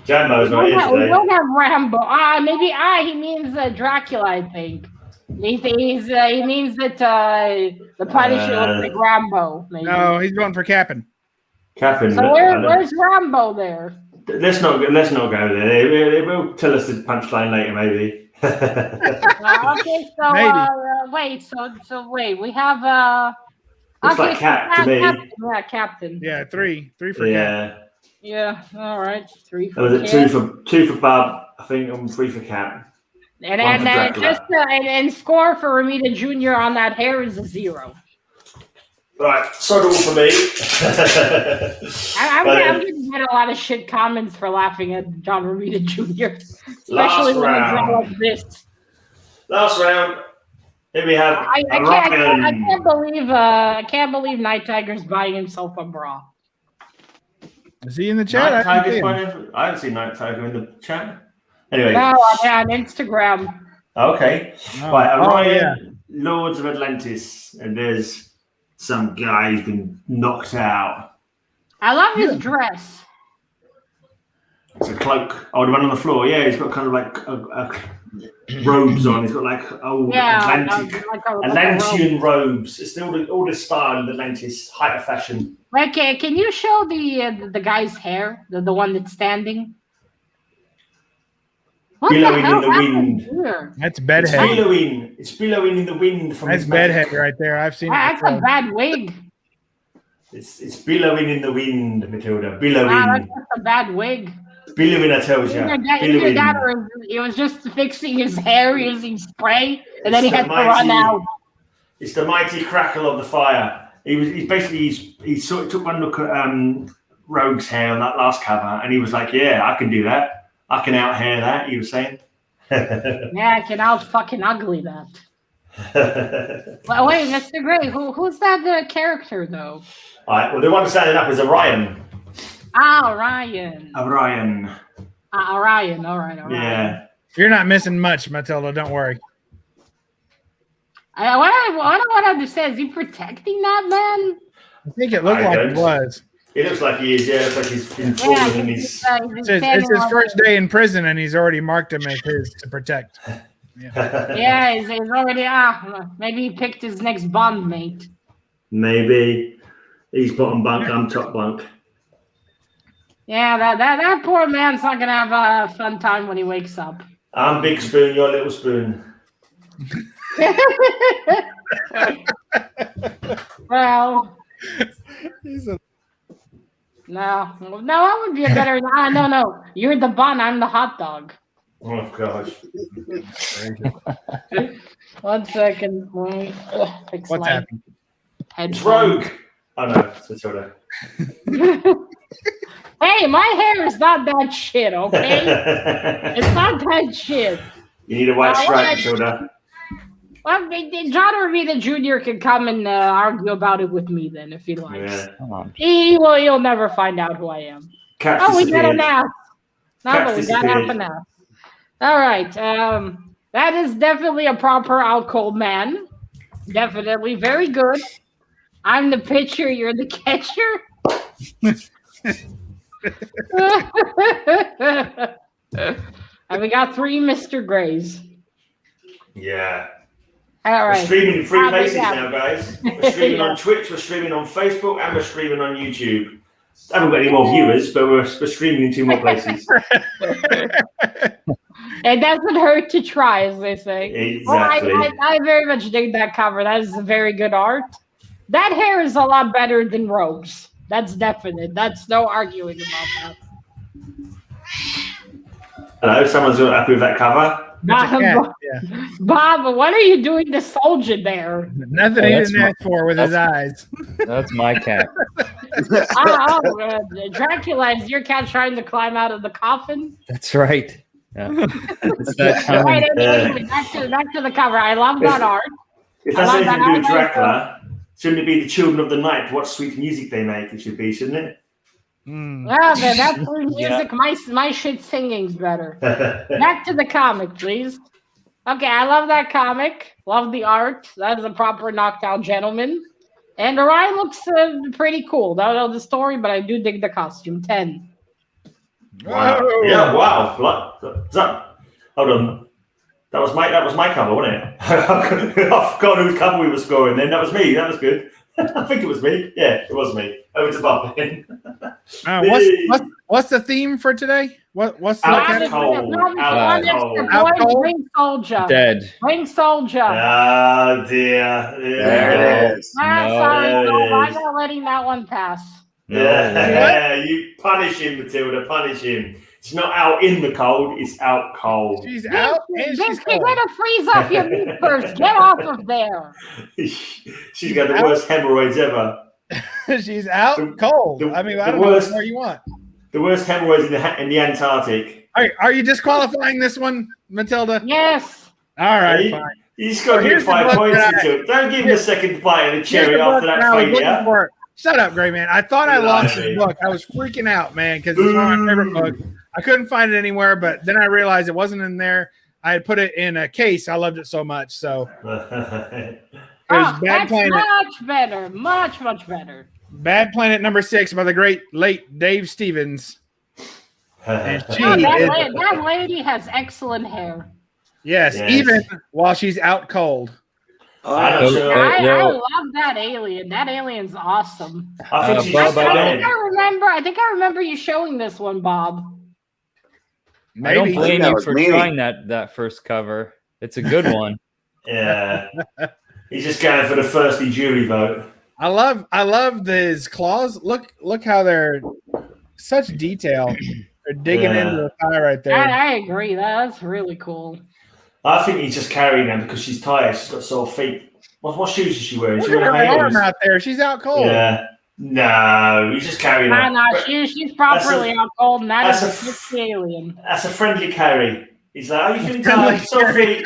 Jambo's not here We today. don't have Rambo. Maybe he means Dracula, I think. He means that the Punisher looks like Rambo. Maybe. No, he's voting for CapN. CapN. So where's Rambo there? Let's not go there. They will tell us the punchline later, maybe. Okay, so wait. We have Looks like Cap to me. CapN. Yeah, three for Yeah. Cap. Yeah, all right. 3 for Was it Cap. two for Bob? I think, and 3 for Cap. And score for Ramita Jr. on that hair is a 0. Right, so all for me. I'm getting a lot of shit comments for laughing at John Romita Jr., especially when I draw like this. Last round. Here we have. I can't believe Night Tiger's buying himself a bra. Is he in the chat? I haven't seen Night Tiger in the chat. Anyway. No, on Instagram. Okay. Right, Orion, Lords of Atlantis, and there's some guy who's been knocked out. I love his dress. It's a cloak. Oh, the one on the floor. Yeah, he's got kind of like robes on. He's got like Atlantean robes. It's all the style of Atlantis, height of fashion. Okay, can you show the guy's hair, the one that's standing? What Billowing in the wind. Here? That's bedhead. It's billowing in the wind. That's bedhead right there. I've seen it. That's a bad wig. It's billowing in the wind, Matilda. Billowing. Wow, that's just a bad wig. Billowing, I tell you. Either that or he was just fixing his hair using spray, and then he had to run out. It's the mighty crackle of the fire. He took one look at Rogue's hair on that last cover, and he was like, "Yeah, I can do that. I can out hair that." He was saying. Yeah, I can out fucking ugly that. Well, wait, Mr. Gray, who's that character though? All right. Well, the one standing up is Orion. Orion. Orion. Orion. All right. Yeah. You're not missing much, Matilda. Don't worry. What I want to understand, is he protecting that man? I think it looked like it was. It looks like he is. Yeah, it looks like he's been falling in his. It's his first day in prison, and he's already marked him as his to protect. Yeah, he's already. Maybe he picked his next bond mate. Maybe he's bottom bunk. I'm top bunk. Yeah, that poor man's not gonna have a fun time when he wakes up. I'm Big Spoon, you're Little Spoon. Well, no, I would be a better. No, you're the bun. I'm the hot dog. Oh gosh. 1 second. What's happening? It's Rogue. Oh no, it's Matilda. Hey, my hair is not that shit, okay? It's not that shit. You need a white stripe, Matilda. Well, John Romita Jr. can come and argue about it with me then, if he likes. Yeah. Come on. He'll never find out who I am. We got an ass. No, we got half an ass. All right. That is definitely a proper out cold man. Definitely. Very good. I'm the pitcher. You're the catcher. And we got 3 Mr. Grays. Yeah. All right. We're streaming in 3 places now, guys. We're streaming on Twitch, we're streaming on Facebook, and we're streaming on YouTube. I haven't got any more viewers, but we're streaming in 2 more places. It doesn't hurt to try, as they say. Exactly. Well, I very much dig that cover. That is a very good art. That hair is a lot better than Rogue's. That's definite. That's no arguing about that. Hello, someone's not happy with that cover. Bob, what are you doing to Soldier there? Nothing he didn't ask for with his eyes. That's my cat. Dracula, is your cat trying to climb out of the coffin? That's right. Yeah. It's that time. Right, anyway, back to the cover. I love that art. If that's anything to do with Dracula, shouldn't it be the Children of the Night? What sweet music they make, it should be, shouldn't it? Yeah, that's music. My shit singing's better. Back to the comic, please. Okay, I love that comic. Love the art. That is a proper knocked out gentleman. And Orion looks pretty cool. Don't know the story, but I do dig the costume. 10. Wow. Whoa. Yeah, wow. Hold on. That was my cover, wasn't it? I forgot whose cover we were scoring then. That was me. That was good. I think it was me. Yeah, it was me. Over to Bob. What's the theme for today? What's the Out cold. Out cold. Ring soldier. Dead. Ring soldier. Oh dear. There it is. Sorry, I'm not letting that one pass. Yeah, you punish him, Matilda. Punish him. It's not out in the cold. It's out cold. She's out and she's cold. You're gonna freeze off your meat first. Get off of there. She's got the worst hemorrhoids ever. She's out cold. I don't know what more you want. The worst hemorrhoids in the Antarctic. Are you disqualifying this one, Matilda? Yes. All right, fine. You just got to give 5 points into it. Don't give him a second bite of the cherry after that failure. Shut up, Gray Man. I thought I lost this book. I was freaking out, man, because it's one of my favorite books. I couldn't find it anywhere, but then I realized it wasn't in there. I had put it in a case. I loved it so much. So Bad Planet. Much better. Much better. Bad Planet number 6 by the great late Dave Stevens. And that lady has excellent hair. Yes, even while she's out cold. I love that alien. That alien's awesome. I think I think I remember you showing this one, Bob. Maybe. I don't blame you for trying that first cover. It's a good one. Yeah. He's just going for the thirsty jury vote. I love his claws. Look how they're such detail. They're digging into the thigh right there. I agree. That's really cool. I think he's just carrying them because she's tired. She's got sore feet. What shoes is she wearing? Look at her arm out there. She's out cold. Yeah. No, he's just carrying her. No, she's properly out cold, and that's a alien. That's a friendly carry. He's like, "Are you feeling tired? Sore feet.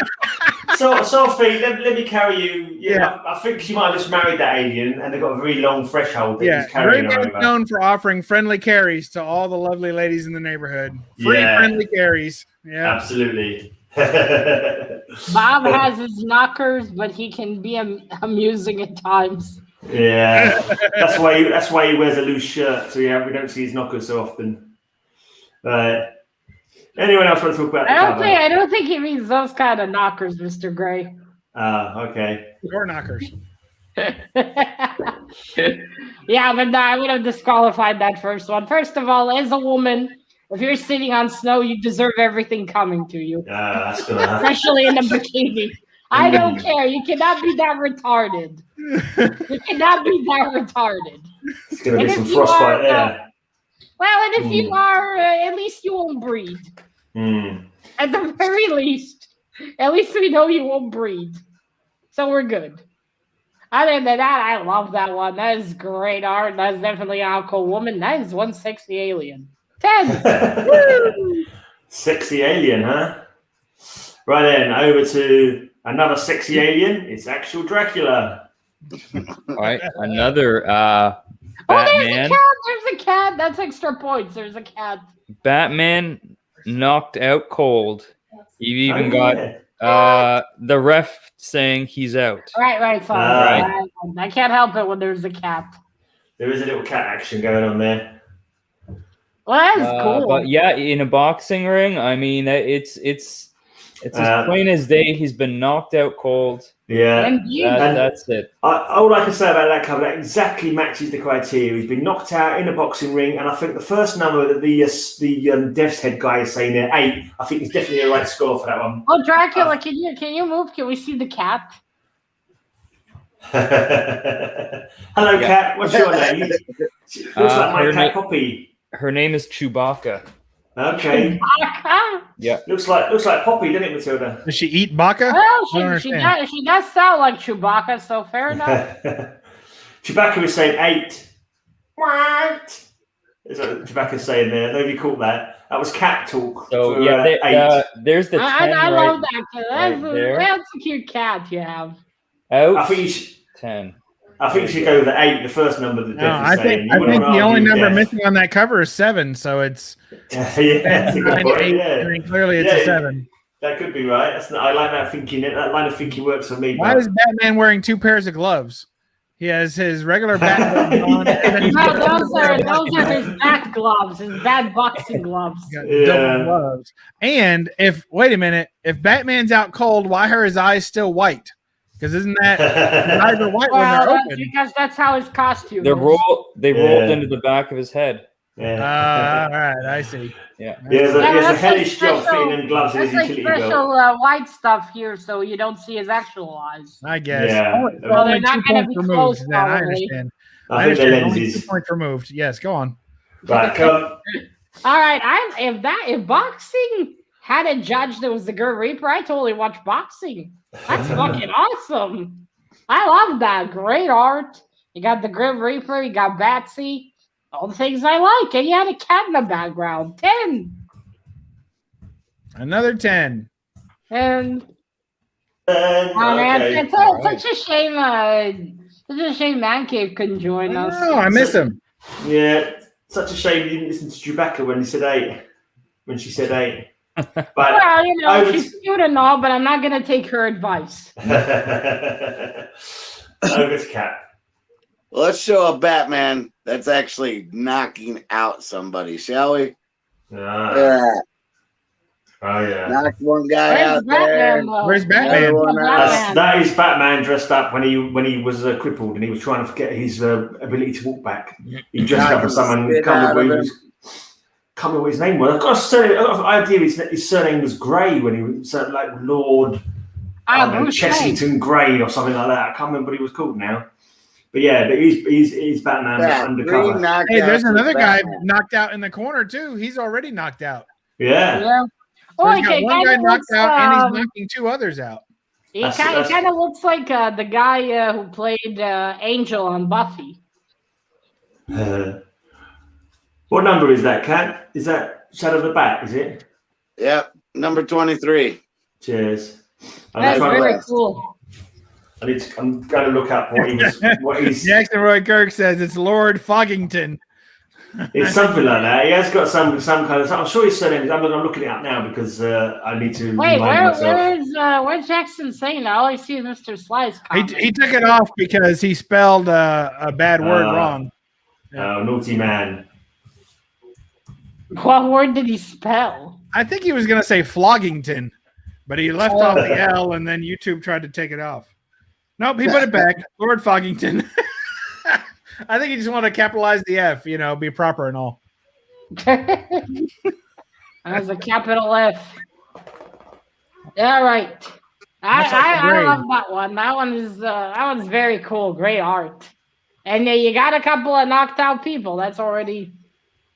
Sore feet. Let me carry you." Yeah. I think she might have just married that alien, and they've got a very long threshold. That he's carrying her over. Known for offering friendly carries to all the lovely ladies in the neighborhood. Free friendly carries. Yeah, absolutely. Bob has his knockers, but he can be amusing at times. Yeah, that's why he wears a loose shirt, so we don't see his knockers so often. Anyone else want to talk about? I don't think he means those kind of knockers, Mr. Gray. Okay. Door knockers. Yeah, but no, I would have disqualified that first one. First of all, as a woman, if you're sitting on snow, you deserve everything coming to you. That's gonna happen. Especially in a bikini. I don't care. You cannot be that retarded. You cannot be that retarded. It's going to be some frostbite there. Well, and if you are, at least you won't breathe. At the very least. At least we know you won't breathe. So we're good. Other than that, I love that one. That is great art. That's definitely an cool woman. That is one sexy alien. 10. Sexy alien, huh? Right then, over to another sexy alien. It's Actual Dracula. All right, another There's Batman. a cat. That's extra points. There's a cat. Batman knocked out cold. You've even got the ref saying he's out. Right. Fine. I can't help it when there's a cat. There is a little cat action going on there. Well, that's cool. But yeah, in a boxing ring, I mean, it's as plain as day. He's been knocked out cold. Yeah, that's it. All I can say about that cover, that exactly matches the criteria. He's been knocked out in a boxing ring, and I think the first number that the Dev's Head guy is saying there, 8. I think it's definitely the right score for that one. Oh, Dracula, can you move? Can we see the cat? Hello, cat. What's your name? Looks like my cat Poppy. Her name is Chewbacca. Okay. Chewbacca? Yeah. Looks like Poppy, doesn't it, Matilda? Does she eat baka? Well, she does sound like Chewbacca, so fair enough. Chewbacca was saying 8. What? Is what Chewbacca's saying there. Nobody caught that. That was cat talk. So for, yeah, 8. There's the 10 I love that. That's a cute cat you have. Out. I think you should, 10. I think you should go with the 8, the first number that Dev is saying. I think the only number missing on that cover is 7, so it's that's a good point. I mean, clearly it's a 7. That could be right. I like that thinking. That line of thinking works for me. Why is Batman wearing 2 pairs of gloves? He has his regular bat gloves on. Those are his bat gloves, his bad boxing gloves. Double gloves. And if Batman's out cold, why are his eyes still white? Because isn't that his eyes are white when Well, they're that's open? because that's how his costume They is. rolled into the back of his head. Yeah. All right, I see. Yeah. He has a that's hellish job special- fitting them gloves in his That's like utility special belt. white stuff here, so you don't see his actual eyes. I guess. Yeah. Only, Well, they're only not 2 gonna points be removed. close, Then I probably. understand. I think they're Only 2 lenses. points removed. Yes, go on. Right, come. All right, if boxing had a judge that was the Grim Reaper, I totally watch boxing. That's fucking awesome. I love that. Great art. You got the Grim Reaper, you got Batsy, all the things I like, and you had a cat in the background. 10. Another 10. And Okay. it's such a shame. Such a shame Man Cave couldn't join us. Oh, I miss him. Yeah, such a shame you didn't listen to Chewbacca when he said 8. When she said 8. But Well, you know, I would- she's cute and all, but I'm not gonna take her advice. over to Cap. Let's show a Batman that's actually knocking out somebody, shall we? Ah, Yeah. oh yeah. Knock one guy Where's out there. Batman? Though? Where's Batman? Where's Batman? That is Batman dressed up when he was crippled and he was trying to forget his ability to walk back. He dressed up as someone. Can't remember what his name was. I've got an idea his surname was Grey when he was like Lord Bruce Wayne. Chessington Grey or something like that. I can't remember what he was called now. But yeah, but he's Batman undercover. Hey, there's another guy knocked out in the corner too. He's already knocked out. Yeah. Yeah. So Oh, he's got he one guy kind of knocked looks. out and he's knocking 2 others out. He That's- kind of looks like the guy who played Angel on Buffy. What number is that, Cat? Is that Shadow of the Bat? Is it? Yep, number 23. Cheers. That's very to- cool. I'm going to look up what he's. Jackson Roy Kirk says it's Lord Foggington. It's something like that. He has got some kind of. I'm sure his surname is. I'm looking it up now because I need to Wait, remind myself. where's Jackson saying that? All I see is Mr. Sly's comment. He took it off because he spelled a bad word wrong. Oh, naughty man. What word did he spell? I think he was going to say Floggington, but he left off the L and then YouTube tried to take it off. Nope, he put it back. Lord Foggington. I think he just wanted to capitalize the F, be proper and all. That's a capital F. Yeah, right. I love that one. That one's very cool. Great art. And you got a couple of knocked out people. That's already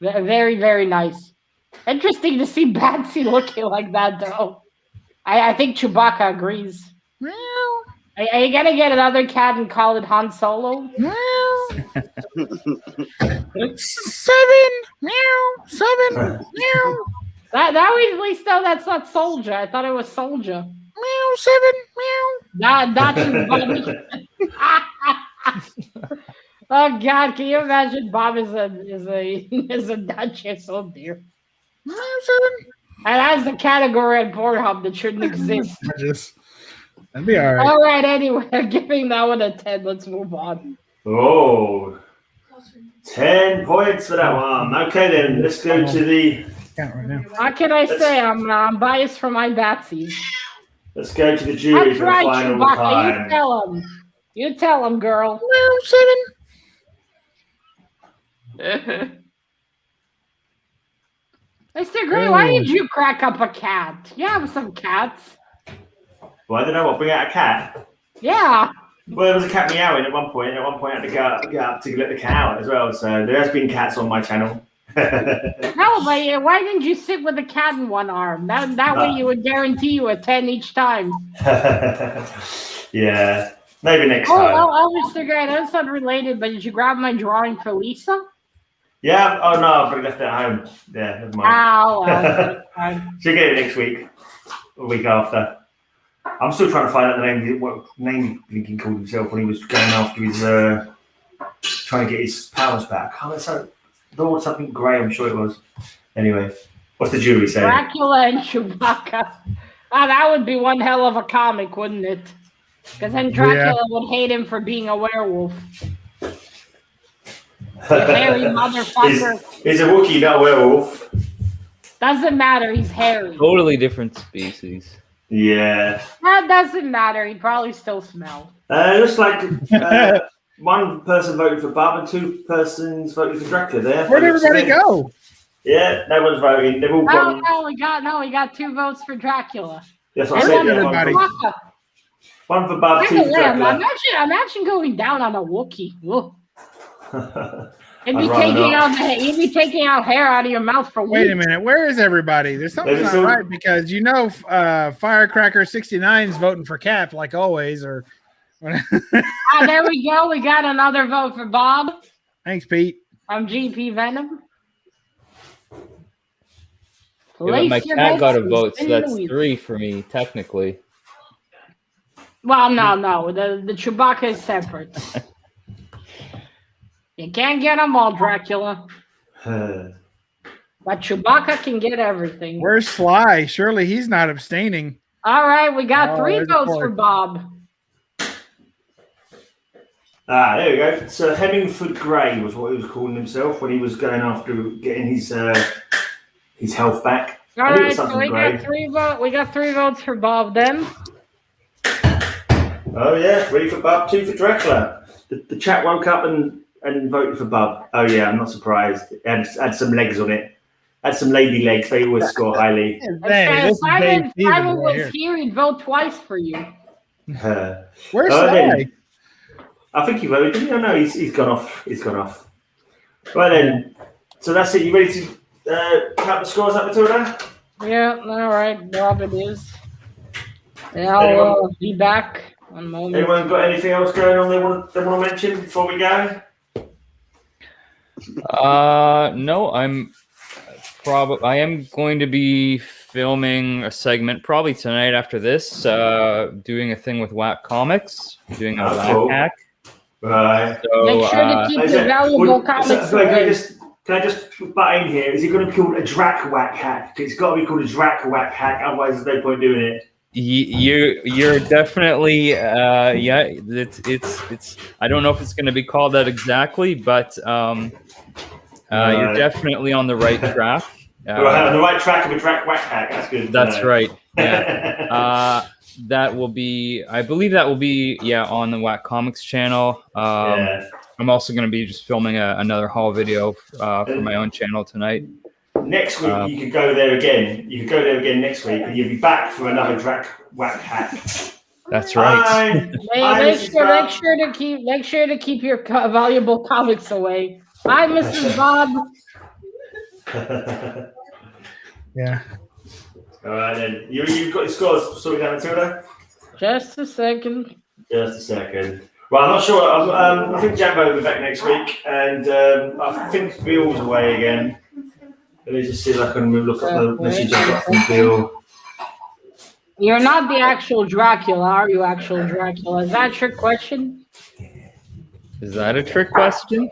very, very nice. Interesting to see Batsy looking like that, though. I think Chewbacca agrees. Are you gonna get another cat and call it Han Solo? 7, meow, 7, meow. That way at least know that's not Soldier. I thought it was Soldier. Meow, 7, meow. Not just Bobby. Oh God, can you imagine Bob is a Duchess? Oh dear. Meow, 7. And that's the category at Pornhub that shouldn't exist. That'd be all right. All right, anyway, I'm giving that one a 10. Let's move on. Oh, 10 points for that one. Okay, then let's go to the. Count right now. What can I say? I'm biased for my Batsies. Let's go to the jury That's for right, the final Chewbacca. time. You tell him. You tell him, girl. Meow, 7. Mr. Gray, why did you crack up a cat? You have some cats. Well, I don't know what. Bring out a cat. Yeah. Well, there was a cat meowing at one point. And at one point, I had to get up to let the cat out as well. So there has been cats on my channel. No, but why didn't you sit with a cat in one arm? That way you would guarantee you a 10 each time. Yeah, maybe next time. Oh, Mr. Gray, that's unrelated, but did you grab my drawing for Lisa? Yeah. Oh no, I've already left it at home. Yeah, never mind. She'll get it next week, or week after. I'm still trying to find out the name. What name Lincoln called himself when he was going after his trying to get his powers back? Oh, it's Lord something Grey, I'm sure it was. Anyway, what's the jury saying? Dracula and Chewbacca. Oh, that would be one hell of a comic, wouldn't it? Because then Dracula would hate him for being a werewolf. Hairy motherfucker. He's a Wookiee, not a werewolf. Doesn't matter, he's hairy. Totally different species. Yeah. That doesn't matter. He probably still smell. It looks like one person voted for Bob and 2 persons voted for Dracula there. Where'd everybody go? Yeah, no one's voting. They've all gone. We got 2 votes for Dracula. That's what I said. Everybody. One for Bob, 2 for Dracula. I'm actually going down on a Wookiee. You'd be taking out hair out of your mouth for weeks. Wait a minute. Where is everybody? There's something not right because Firecracker 69's voting for Cap like always. Or there we go. We got another vote for Bob. Thanks, Pete. I'm GP Venom. Yeah, my cat got a vote, so that's 3 for me, technically. Well, no. The Chewbacca is separate. You can't get them all, Dracula. But Chewbacca can get everything. Where's Sly? Surely he's not abstaining. All right, we got 3 votes for Bob. There we go. So Hemingford Grey was what he was calling himself when he was going after getting his health back. All right, so we got 3 votes for Bob then. Oh yeah, 3 for Bob, 2 for Dracula. The chat woke up and voted for Bob. Oh yeah, I'm not surprised. It had some legs on it. Had some lady legs. They always score highly. If Simon was here, he'd vote twice for you. Where's Sly? I think he voted. Didn't he? Oh no, he's gone off. He's gone off. Right then. So that's it. You ready to count the scores up, Matilda? Yeah. All right. Bob it is. Yeah, I'll be back. One moment. Anyone got anything else going on they want to mention before we go? No, I am going to be filming a segment probably tonight after this, doing a thing with Whack Comics, doing a Whack hack. Right. So, make sure to keep your valuable comics away. Can I just butt in here? Is it going to be called a Drac Whack hack? It's got to be called a Drac Whack hack, otherwise there's no point doing it. You're definitely it's I don't know if it's going to be called that exactly, but you're definitely on the right track. On the right track of a Drac Whack hack. That's good. That's right. Yeah. That will be, I believe that will be on the Whack Comics channel. I'm also going to be just filming another haul video for my own channel tonight. Next week you could go there again. You could go there again next week, and you'll be back for another Drac Whack hack. That's right. Make sure to keep your valuable comics away. Hi, Mrs. Bob. Yeah. All right then. You've got your scores sorted out, Matilda? Just a second. Well, I'm not sure. I think Jambo will be back next week, and I think Bill's away again. Let me just see if I can look at the message I got from Bill. You're not the actual Dracula, are you? Actual Dracula? Is that a trick question? Is that a trick question?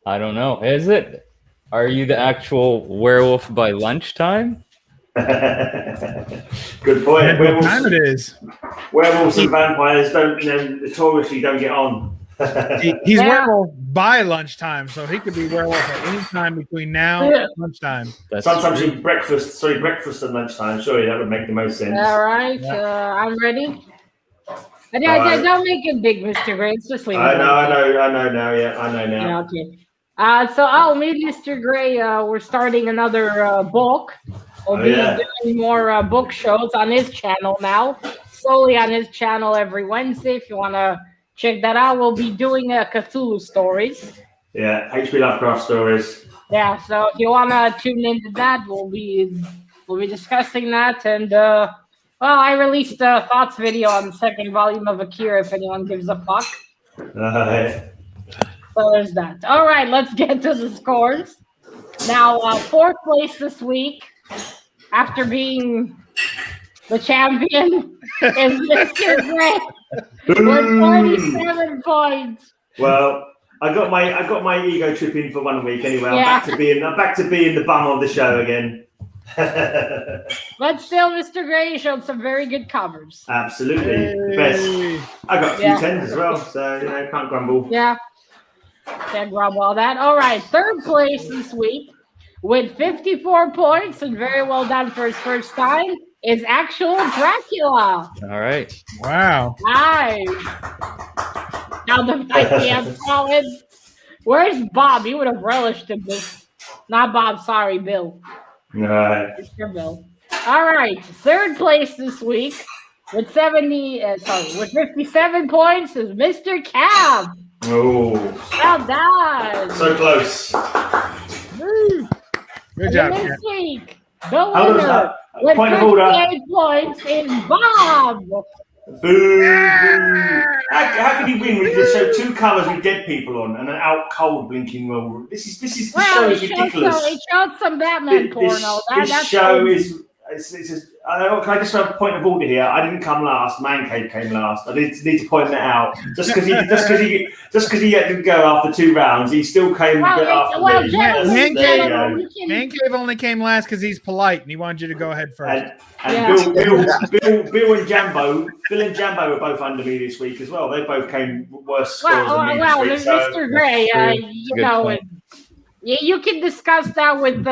I don't know. Is it? Are you the actual werewolf by lunchtime? Good point. What time it is? Werewolves and vampires notoriously don't get on. He's werewolf by lunchtime, so he could be werewolf at any time between now and lunchtime. Sometimes you breakfast and lunchtime. Surely that would make the most sense. All right, I'm ready. Don't make it big, Mr. Gray. It's just I know now. Yeah, okay. So me and Mr. Gray, we're starting another book. We'll be doing more book shows on his channel now. Solely on his channel every Wednesday. If you want to check that out, we'll be doing Cthulhu stories. Yeah, HP Lovecraft stories. Yeah, so if you want to tune into that, we'll be discussing that. And I released a thoughts video on the second volume of Akira. If anyone gives a fuck. So there's that. All right, let's get to the scores. Now, 4th place this week, after being the champion, is Mr. Gray with 47 points. Well, I got my ego trip in for 1 week anyway. I'm back to being the bum of the show again. But still, Mr. Gray showed some very good covers. Absolutely, the best. I got a few tens as well, so can't grumble. Yeah. Can't grab all that. All right, 3rd place this week with 54 points and very well done for his first time is Actual Dracula. All right. Wow. Nice. Now the ICM solid. Where's Bob? He would have relished in this. Not Bob, sorry, Bill. All right. Mr. Bill. All right. Third place this week with 57 points is Mr. Cab. Oh, Well done. so close. Woo. Good And job, this Kat. week, the How does winner that? with Point of order. 58 points is Bob. Boo! How can you win when you just show two covers with dead people on and an out cold blinking roll? This show Well, is ridiculous. it showed some Batman porno. This show is. Can I just have a point of order here? I didn't come last. Man Cave came last. I need to point that out. Just because he didn't go after 2 rounds, he still came after me. Man gentlemen, Cave only came last because he's polite and he wanted you to go ahead first. And Bill and Jambo were both under me this week as well. They both came worse scores than me this week. Mr. Gray, you can discuss that with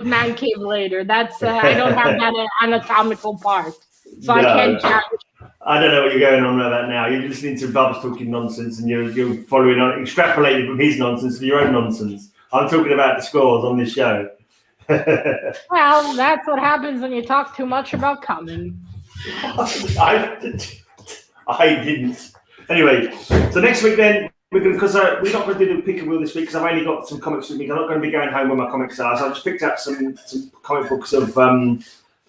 Man Cave later. That's I don't have that anatomical part, so I can't judge. I don't know what you're going on about that now. You're listening to Bubs talking nonsense, and you're following on, extrapolating from his nonsense to your own nonsense. I'm talking about the scores on this show. Well, that's what happens when you talk too much about coming. I didn't. Anyway, so next week then, because we're not going to do the pick and wheel this week because I've only got some comics with me. I'm not going to be going home where my comics are, so I've just picked up some comic books of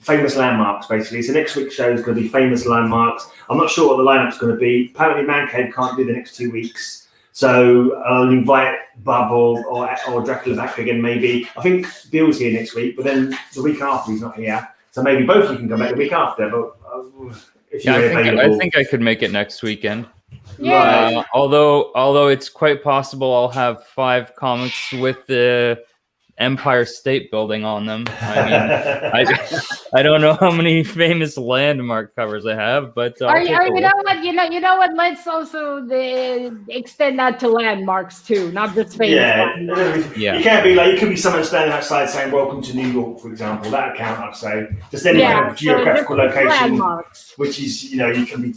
famous landmarks, basically. So next week's show is going to be famous landmarks. I'm not sure what the lineup's going to be. Apparently, Man Cave can't do the next 2 weeks, so I'll invite Bub or Dracula back again. Maybe I think Bill's here next week, but then the week after he's not here, so maybe both of you can come back the week after. But if you're I think I could make it next weekend. Yeah. Right. Although it's quite possible I'll have 5 comics with the Empire State Building on them. I mean, I don't know how many famous landmark covers I have, but you know what? Let's also extend that to landmarks too, not just famous landmarks. Yeah. You can't be like, you could be someone standing outside saying "Welcome to New York," for example. That would count, I'd say. Just any kind of geographical location, landmarks. which is you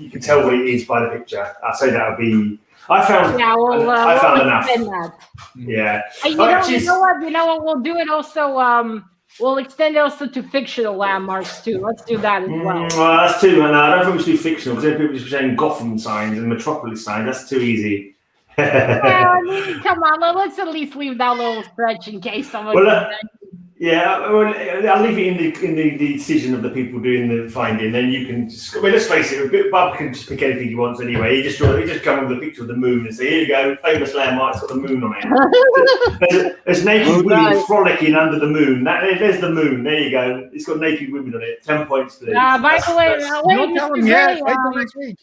can tell what it is by the picture. I'd say that would be. I found enough. That. Yeah. You know what? We'll do it also. We'll extend it also to fictional landmarks too. Let's do that as well. Well, that's too. No, I don't think we should do fictional because then people just saying Gotham signs and Metropolis signs. That's too easy. Well, come on, let's at least leave that little stretch in case someone. I'll leave it in the decision of the people doing the finding. Then you can just. I mean, let's face it. Bob can just pick anything he wants anyway. He just come with a picture of the moon and say, "Here you go, famous landmark. It's got the moon on it." there's naked women frolicking under the moon. There's the moon. There you go. It's got naked women on it. 10 points to by the way, don't tell him yet. Wait till next week.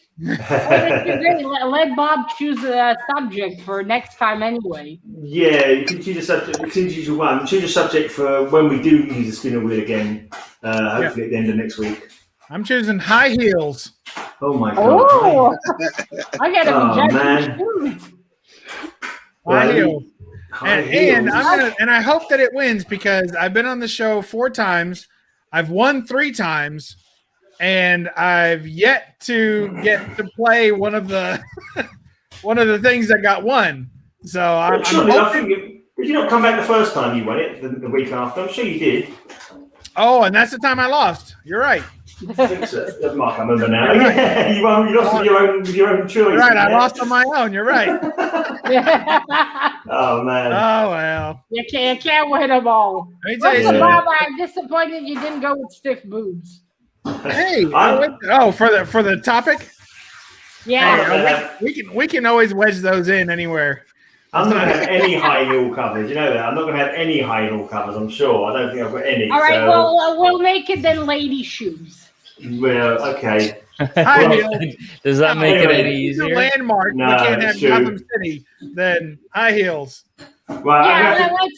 Let Bob choose a subject for next time anyway. Yeah, you can choose a subject. You can choose one. Choose a subject for when we do use the spinner wheel again. Hopefully at the end of next week. I'm choosing high heels. Oh my god! Oh, I gotta be shoes. High heels. And I hope that it wins because I've been on the show 4 times. I've won 3 times. And I've yet to get to play one of the things that got won. So I'm hoping. Did you not come back the first time you won it? The week after, I'm sure you did. Oh, and that's the time I lost. You're right. I think so. Mark, I remember now. Right. Yeah, you lost with your own choice. You're right, I lost on my own. You're right. Oh man. Oh well. You can't win them all. Bob, I'm disappointed you didn't go with stiff boobs. Hey, for the topic? Yeah. We can always wedge those in anywhere. I'm not going to have any high heel covers. You know that. I'm not going to have any high heel covers. I'm sure. I don't think I've got any. All right. Well, we'll make it then lady shoes. Well, okay. High heels. Does that make it any easier? Landmark. No, we can't have true. Gotham City. Then high heels. Well,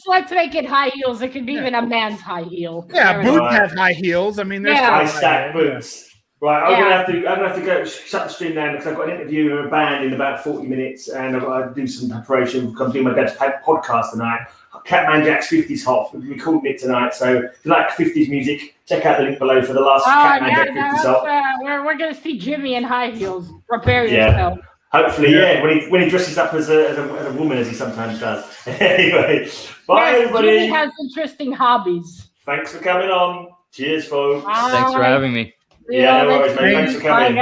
let's make it high heels. It could be even a man's high heel. Yeah, boots have high heels. I mean, there's high stack boots. Right, I'm gonna have to go shut the stream down because I've got an interview with a band in about 40 minutes, and I've got to do some preparation. I'm doing my dad's podcast tonight. Catman Jack's 50s Hop. We're recording it tonight, so if you like 50s music, check out the link below for the last Catman Jack 50s Hop. We're gonna see Jimmy in high heels. Prepare yourself. Hopefully, when he dresses up as a woman, as he sometimes does. Anyway, bye everybody. Jimmy has interesting hobbies. Thanks for coming on. Cheers, folks. Thanks for having me. Yeah, no worries, mate. Thanks for coming.